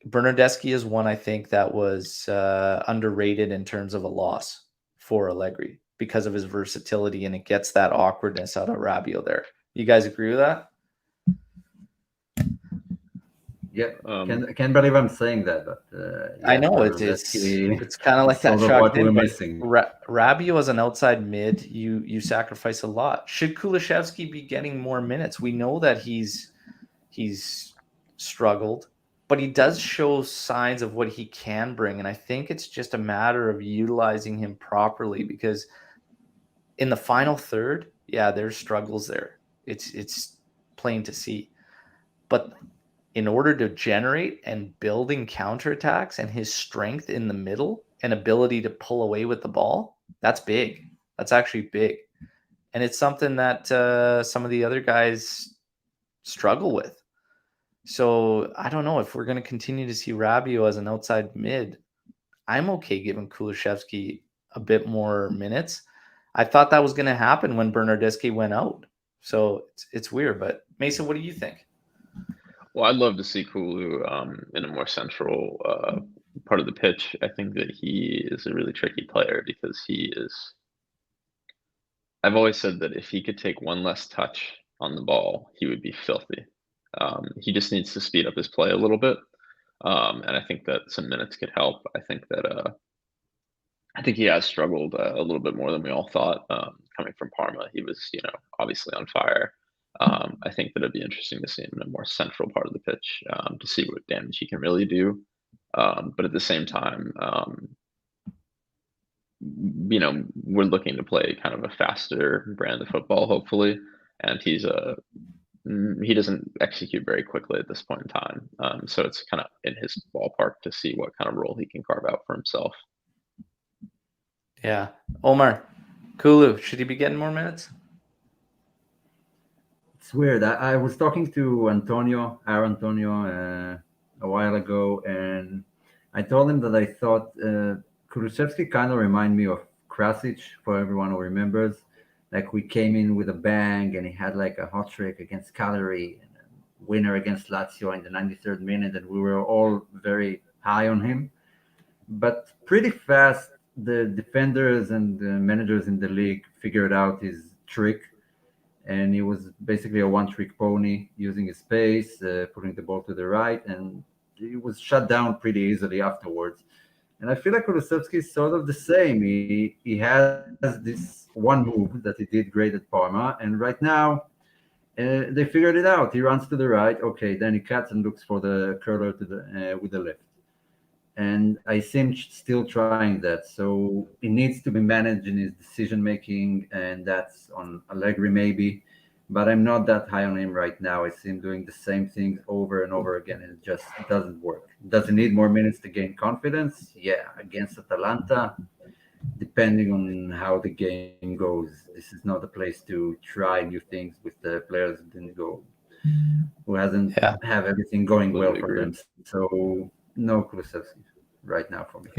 Bernardeschi is one I think that was underrated in terms of a loss for Allegri because of his versatility, and it gets that awkwardness out of Rabiot there. You guys agree with that? Yeah, can't believe I'm saying that, but I know it's kind of like that shot. What we're missing. Rabiot as an outside mid, you sacrifice a lot. Should Kulusevski be getting more minutes? We know that he's struggled, but he does show signs of what he can bring, and I think it's just a matter of utilizing him properly, because in the final third, there's struggles there. It's plain to see, but in order to generate and building counterattacks, and his strength in the middle and ability to pull away with the ball, that's big. That's actually big. And it's something that some of the other guys struggle with. So I don't know if we're going to continue to see Rabiot as an outside mid. I'm okay giving Kulusevski a bit more minutes. I thought that was going to happen when Bernardeschi went out. So it's weird. But Mason, what do you think? Well, I'd love to see Kulu in a more central part of the pitch. I think that he is a really tricky player because I've always said that if he could take one less touch on the ball, he would be filthy. He just needs to speed up his play a little bit. And I think that some minutes could help. I think he has struggled a little bit more than we all thought. Coming from Parma, he was, obviously on fire. I think that it'd be interesting to see him in a more central part of the pitch, to see what damage he can really do. But at the same time, we're looking to play kind of a faster brand of football, hopefully. And he doesn't execute very quickly at this point in time. So it's kind of in his ballpark to see what kind of role he can carve out for himself. Yeah. Omar, Kulu, should he be getting more minutes? It's weird. I was talking to our Antonio, a while ago, and I told him that I thought Kulusevski kind of remind me of Krasic, for everyone who remembers. Like we came in with a bang, and he had like a hot trick against Cagliari and a winner against Lazio in the 93rd minute, and we were all very high on him. But pretty fast, the defenders and the managers in the league figured out his trick, and he was basically a one-trick pony, using his pace, putting the ball to the right, and he was shut down pretty easily afterwards. And I feel like Kulusevski is sort of the same. He has this one move that he did great at Parma, and right now they figured it out. He runs to the right, okay, then he cuts and looks for the curler to the with the left. And I see him still trying that. So it needs to be managed in his decision making, and that's on Allegri maybe. But I'm not that high on him right now. I see him doing the same things over and over again, and it just doesn't work. Does he need more minutes to gain confidence? Yeah, against Atalanta, depending on how the game goes. This is not a place to try new things with the players who hasn't Yeah. have everything going well Completely for agree. them. So no Kulusevski right now for me.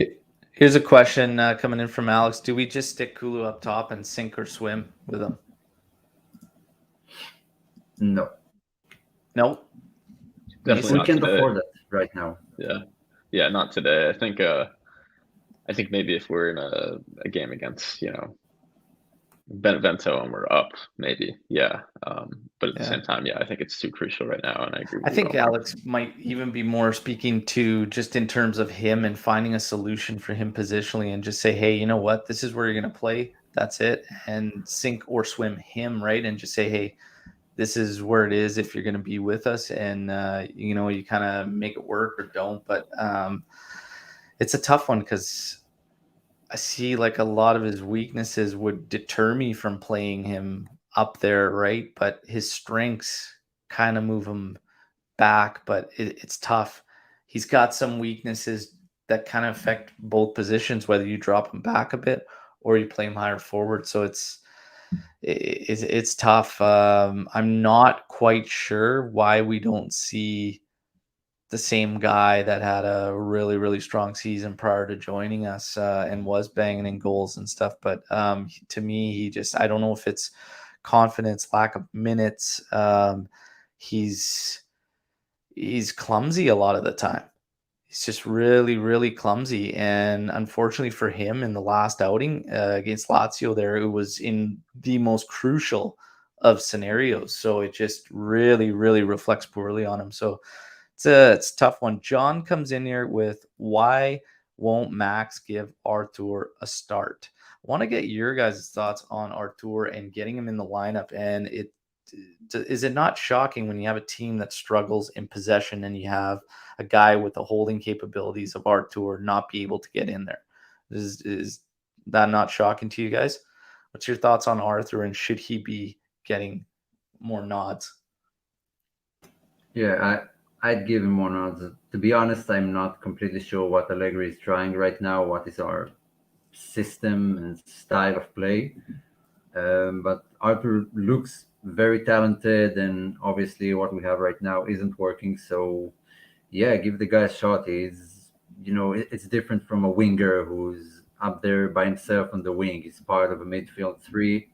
Here's a question coming in from Alex. Do we just stick Kulu up top and sink or swim with him? No, No. Definitely we not can't today. afford that right now. Yeah, not today. I think maybe if we're in a game against, Benevento and we're up, maybe. Yeah. But at the Yeah. same time, yeah, I think it's too crucial right now, and I agree I with you, think Omar. Alex might even be more speaking to just in terms of him and finding a solution for him positionally and just say, hey, you know what? This is where you're going to play. That's it. And sink or swim him, right? And just say, hey, this is where it is if you're going to be with us. And, you kind of make it work or don't. But it's a tough one because I see like a lot of his weaknesses would deter me from playing him up there, right? But his strengths kind of move him back, but it's tough. He's got some weaknesses that kind of affect both positions, whether you drop him back a bit or you play him higher forward. So it's tough. I'm not quite sure why we don't see the same guy that had a really, really strong season prior to joining us and was banging in goals and stuff. But to me, I don't know if it's confidence, lack of minutes. He's he's clumsy a lot of the time. He's just really, really clumsy. And unfortunately for him, in the last outing against Lazio, there it was in the most crucial of scenarios. So it just really, really reflects poorly on him. So it's a tough one. John comes in here with why won't Max give Arthur a start? I want to get your guys' thoughts on Arthur and getting him in the lineup. And is it not shocking when you have a team that struggles in possession and you have a guy with the holding capabilities of Arthur not be able to get in there? Is that not shocking to you guys? What's your thoughts on Arthur and should he be getting more nods? Yeah, I'd give him more nods. To be honest, I'm not completely sure what Allegri is trying right now. What is our system and style of play? But Arthur looks very talented, and obviously, what we have right now isn't working. So, yeah, give the guy a shot. It's different from a winger who's up there by himself on the wing. He's part of a midfield three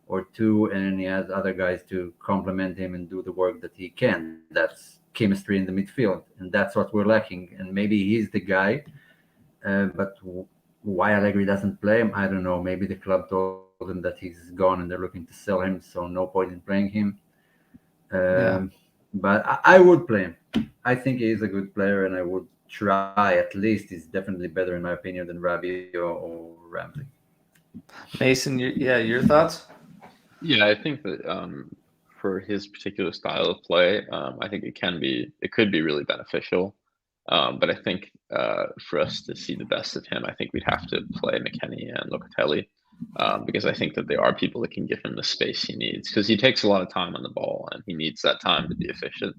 or two, and he has other guys to complement him and do the work that he can. That's chemistry in the midfield, and that's what we're lacking. And maybe he's the guy, but why Allegri doesn't play him, I don't know. Maybe the club told him that he's gone and they're looking to sell him, so no point in playing him. Yeah. Um, but I would play him. I think he is a good player, and I would try. At least he's definitely better, in my opinion, than Rabiot or Ramsey. Mason, your thoughts? Yeah, I think that for his particular style of play, I think it could be really beneficial. But I think for us to see the best of him, I think we'd have to play McKennie and Locatelli, because I think that they are people that can give him the space he needs, because he takes a lot of time on the ball and he needs that time to be efficient.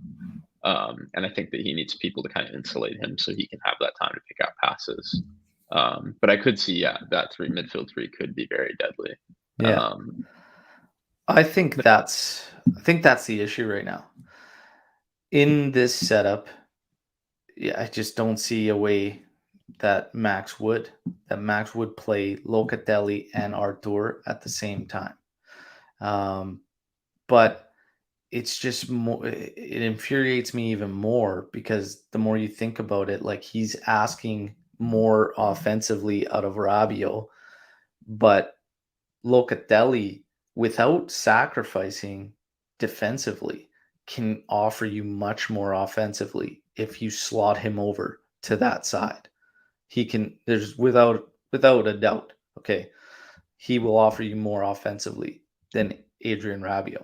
And I think that he needs people to kind of insulate him so he can have that time to pick out passes. But I could see, that midfield three could be very deadly. Yeah. I think that's the issue right now. In this setup, I just don't see a way that Max would play Locatelli and Artur at the same time. But it's just more, it infuriates me even more because the more you think about it, like he's asking more offensively out of Rabiot, but Locatelli, without sacrificing defensively, can offer you much more offensively if you slot him over to that side. He can, there's without a doubt, okay, he will offer you more offensively than Adrian Rabiot.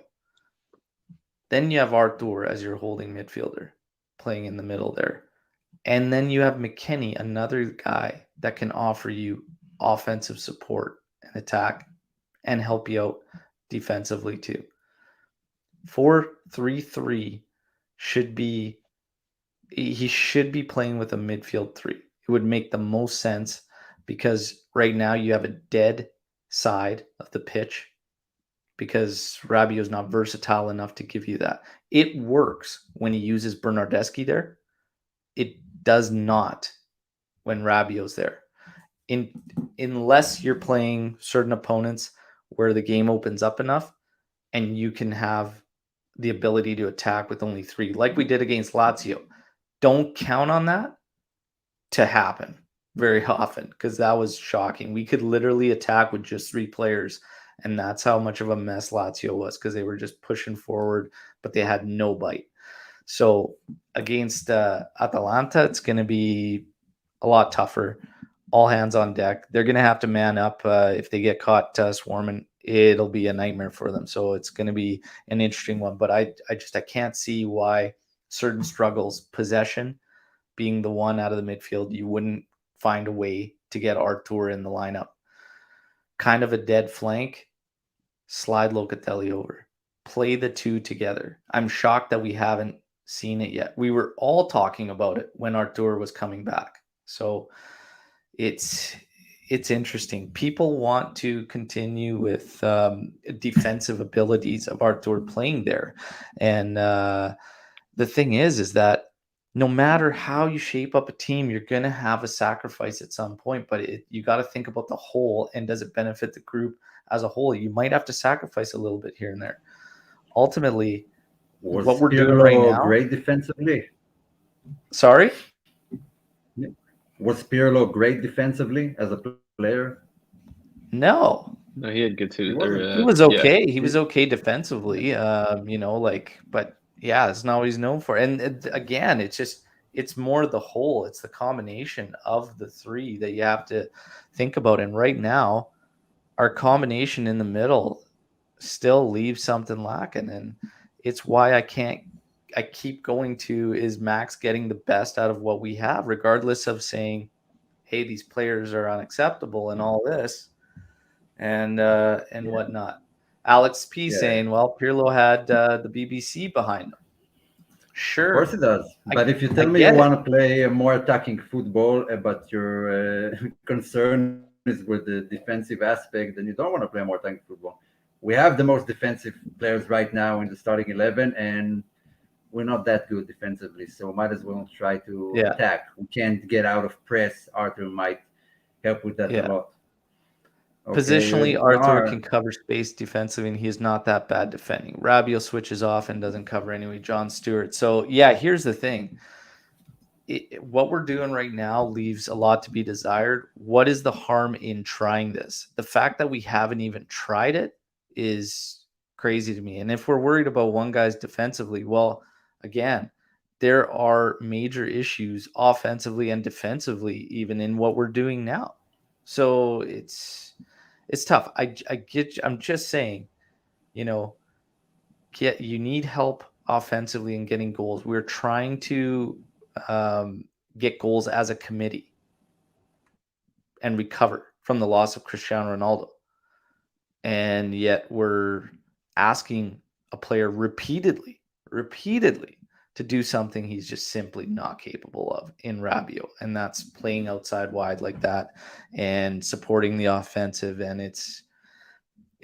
Then you have Artur as your holding midfielder playing in the middle there. And then you have McKennie, another guy that can offer you offensive support and attack and help you out defensively too. 4-3-3 should be, he should be playing with a midfield three. It would make the most sense because right now you have a dead side of the pitch because Rabiot is not versatile enough to give you that. It works when he uses Bernardeschi there. It does not when Rabiot's there. Unless you're playing certain opponents where the game opens up enough and you can have the ability to attack with only three, like we did against Lazio. Don't count on that to happen very often because that was shocking. We could literally attack with just three players, and that's how much of a mess Lazio was because they were just pushing forward, but they had no bite. So against Atalanta, it's going to be a lot tougher. All hands on deck. They're going to have to man up if they get caught swarming. It'll be a nightmare for them. So it's going to be an interesting one. But I can't see why certain struggles, possession being the one out of the midfield, you wouldn't find a way to get Artur in the lineup. Kind of a dead flank, slide Locatelli over. Play the two together. I'm shocked that we haven't seen it yet. We were all talking about it when Artur was coming back. So it's interesting. People want to continue with defensive abilities of Artur playing there. And the thing is that no matter how you shape up a team, you're going to have a sacrifice at some point, but you got to think about the whole and does it benefit the group as a whole? You might have to sacrifice a little bit here and there. Ultimately, what we're doing right now. Great defensively? Sorry? Was Pirlo great defensively as a player? No, he had good too. He was okay. Yeah. He was okay defensively. But yeah, it's not what he's known for. And again, it's more the whole. It's the combination of the three that you have to think about. And right now, our combination in the middle still leaves something lacking. And it's why I keep going to, is Max getting the best out of what we have, regardless of saying, hey, these players are unacceptable and all this and whatnot. Alex P saying, well, Pirlo had the BBC behind him. Sure. Of course it does. But if you tell me you want to play a more attacking football, but your concern is with the defensive aspect, then you don't want to play more attacking football. We have the most defensive players right now in the starting 11, and we're not that good defensively, so might as well try to attack. We can't get out of press. Artur might help with that a lot. Okay, positionally, Artur can cover space defensively, and he's not that bad defending. Rabiot switches off and doesn't cover anyway. John Stewart. So, yeah, here's the thing. What we're doing right now leaves a lot to be desired. What is the harm in trying this? The fact that we haven't even tried it is crazy to me. And if we're worried about one guy's defensively, well, again, there are major issues offensively and defensively, even in what we're doing now. So it's tough. I get. I'm just saying, you know, you need help offensively in getting goals. We're trying to get goals as a committee and recover from the loss of Cristiano Ronaldo. And yet we're asking a player repeatedly to do something he's just simply not capable of in Rabiot. And that's playing outside wide like that and supporting the offensive. And it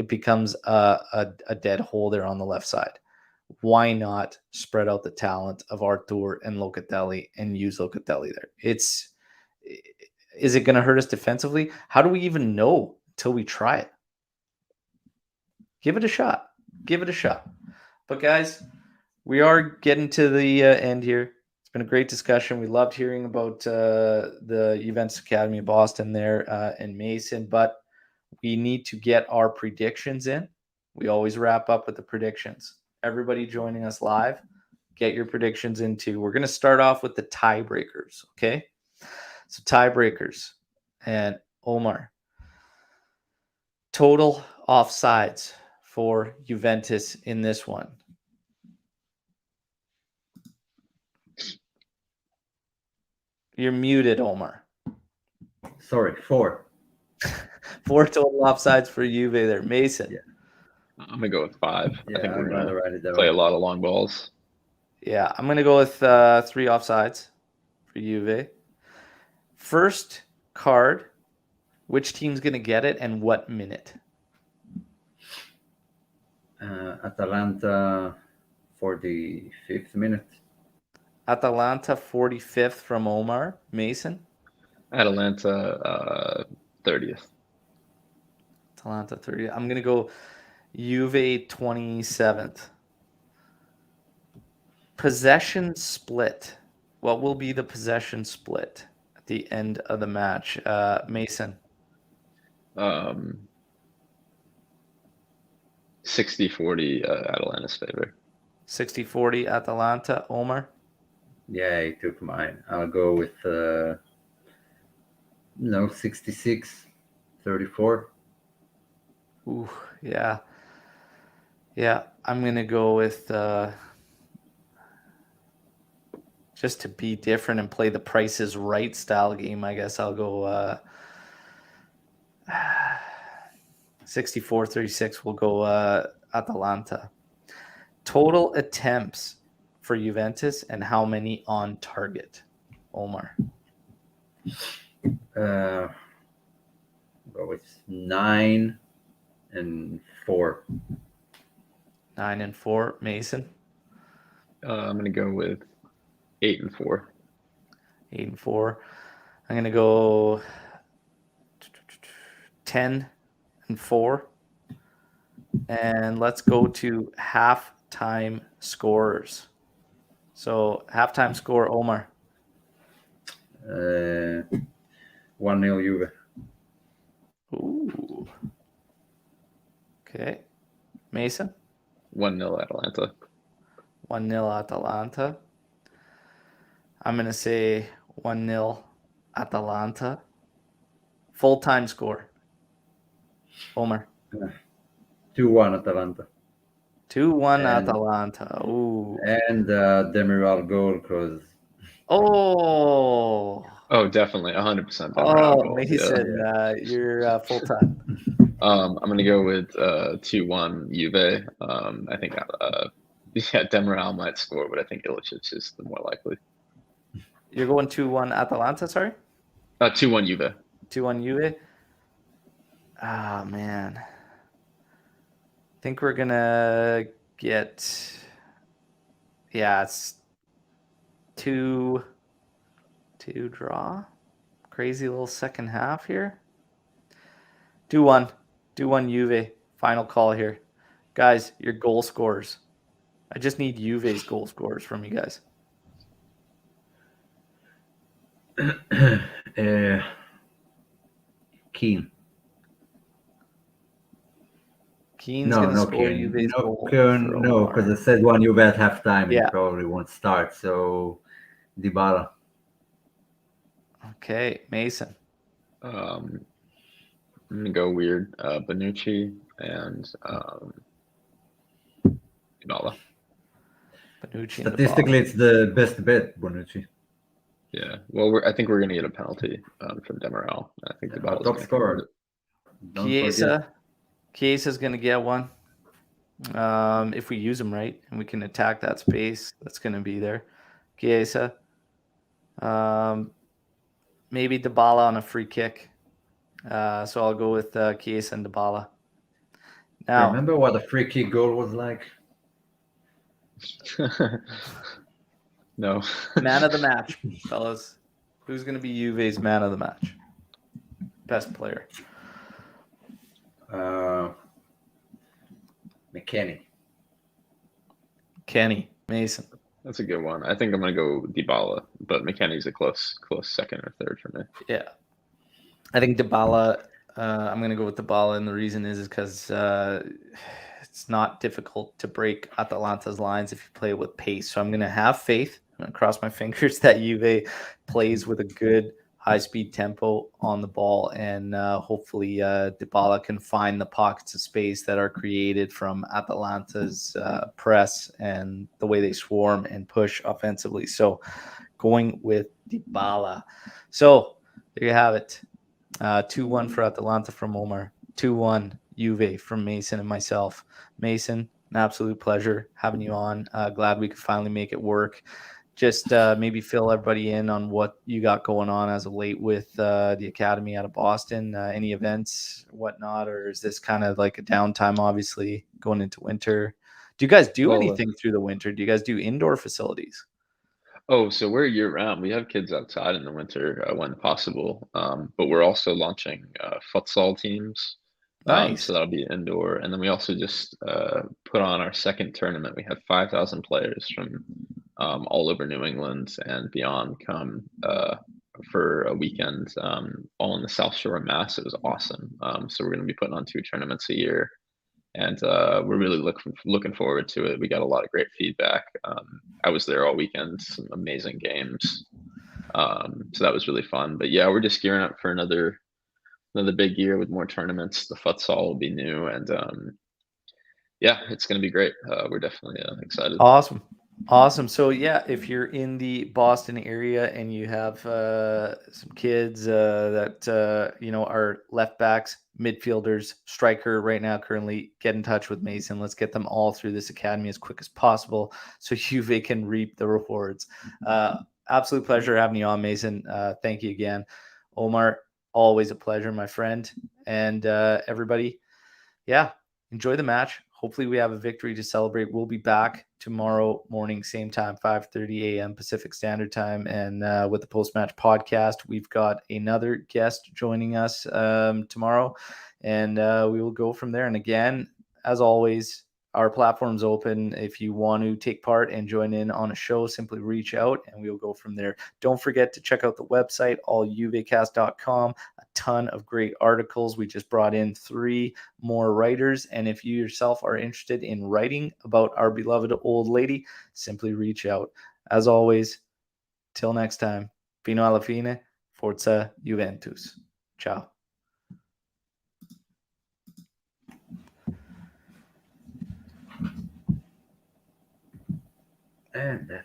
becomes a dead hole there on the left side. Why not spread out the talent of Artur and Locatelli and use Locatelli there? Is it going to hurt us defensively? How do we even know until we try it? Give it a shot. Give it a shot. But guys, we are getting to the end here. It's been a great discussion. We loved hearing about the Juventus Academy of Boston there and Mason, but we need to get our predictions in. We always wrap up with the predictions. Everybody joining us live, get your predictions in too. We're going to start off with the tiebreakers, okay? So tiebreakers. And Omar, total offsides for Juventus in this one. You're muted, Omar. Sorry, 4. 4 total offsides for Juve there. Mason. Yeah. I'm going to go with 5. Yeah, I think we're I'm going write it to down. play a lot of long balls. Yeah, I'm going to go with 3 offsides for Juve. First card, which team's going to get it and what minute? Atalanta, 45th minute. Atalanta, 45th from Omar. Mason? Atalanta, 30th. Atalanta, 30th. I'm going to go Juve, 27th. Possession split. What will be the possession split at the end of the match? Mason? 60-40 Atalanta's favor. 60-40 Atalanta. Omar? Yeah, he took mine. I'll go with 66-34. Ooh, yeah. Yeah, I'm going to go with just to be different and play the Price is Right style game, I guess I'll go 64-36. We'll go Atalanta. Total attempts for Juventus and how many on target? Omar? Go with 9 and 4. 9 and 4. Mason? I'm going to go with 8 and 4. 8 and 4. I'm going to go 10 and 4. And let's go to halftime scorers. So halftime score, Omar. 1-0 Juve. Ooh. Okay. Mason? 1-0 Atalanta. 1-0 Atalanta. I'm going to say 1-0 Atalanta. Full-time score. Omar? 2-1 Atalanta. 2-1 And- Atalanta. Ooh. And Demiral goal because Oh. Oh, definitely. 100% Oh, goal. Mason, you're full-time. I'm going to go with 2-1 Juve. I think Demiral might score, but I think Ilicic is the more likely. You're going 2-1 Atalanta, sorry? 2-1 Juve. 2-1 Juve. Ah, man. I think we're going to get... Yeah, it's 2 draw. Crazy little second half here. 2-1. 2-1 Juve. Final call here. Guys, your goal scorers. I just need Juve's goal scorers from you guys. Keane. Keane's going to No, score Kieran. Juve's No, goal for Kieran, no, because I Omar. said one Juve at halftime and he Yeah. probably won't start. So Dybala. Okay, Mason. I'm gonna go weird. Bonucci and Dybala. Bonucci and Statistically, Dybala. it's the best bet, Bonucci. Yeah. Well, I think we're gonna get a penalty from Demiral. I think Our Dybala's top gonna convert scorer. it. Don't forget. Chiesa's going to get one. If we use him right and we can attack that space, that's going to be there. Chiesa. Maybe Dybala on a free kick. So I'll go with Chiesa and Dybala. Now, Remember what a free kick goal was like? No. man of the match, fellas. Who's going to be Juve's man of the match? Best player. McKennie. Kenny. Mason. That's a good one. I think I'm gonna go Dybala, but McKennie's a close second or third for me. Yeah. I think Dybala, I'm going to go with Dybala, and the reason is because it's not difficult to break Atalanta's lines if you play with pace. So I'm going to have faith. I'm going to cross my fingers that Juve plays with a good high-speed tempo on the ball, and hopefully Dybala can find the pockets of space that are created from Atalanta's press and the way they swarm and push offensively. So going with Dybala. So there you have it. 2-1 for Atalanta from Omar. 2-1 Juve from Mason and myself. Mason, an absolute pleasure having you on. Glad we could finally make it work. Just maybe fill everybody in on what you got going on as of late with the academy out of Boston. Any events, whatnot, or is this kind of like a downtime, obviously, going into winter? Do you guys do Well, anything through the winter? Do you guys do indoor facilities? Oh, so we're year round. We have kids outside in the winter when possible, but we're also launching futsal teams. Nice. So that'll be indoor, and then we also just put on our second tournament. We had 5,000 players from all over New England and beyond come for a weekend, all in the South Shore of Mass. It was awesome. So we're going to be putting on 2 tournaments a year, and we're really looking forward to it. We got a lot of great feedback. I was there all weekend, some amazing games. So that was really fun. But yeah, we're just gearing up for another big year with more tournaments. The futsal will be new, and yeah, it's going to be great. We're definitely excited. Awesome. So yeah, if you're in the Boston area and you have some kids that are left backs, midfielders, striker right now currently, get in touch with Mason. Let's get them all through this academy as quick as possible so Juve can reap the rewards. Absolute pleasure having you on, Mason. Thank you again. Omar, always a pleasure, my friend. And everybody, yeah, enjoy the match. Hopefully we have a victory to celebrate. We'll be back tomorrow morning, same time, 5:30 a.m. Pacific Standard Time. And with the post-match podcast, we've got another guest joining us tomorrow. And we will go from there. And again, as always, our platform's open. If you want to take part and join in on a show, simply reach out and we'll go from there. Don't forget to check out the website, alljuvecast.com. A ton of great articles. We just brought in 3 more writers. And if you yourself are interested in writing about our beloved old lady, simply reach out. As always, till next time, fino alla fine, forza Juventus. Ciao. And that's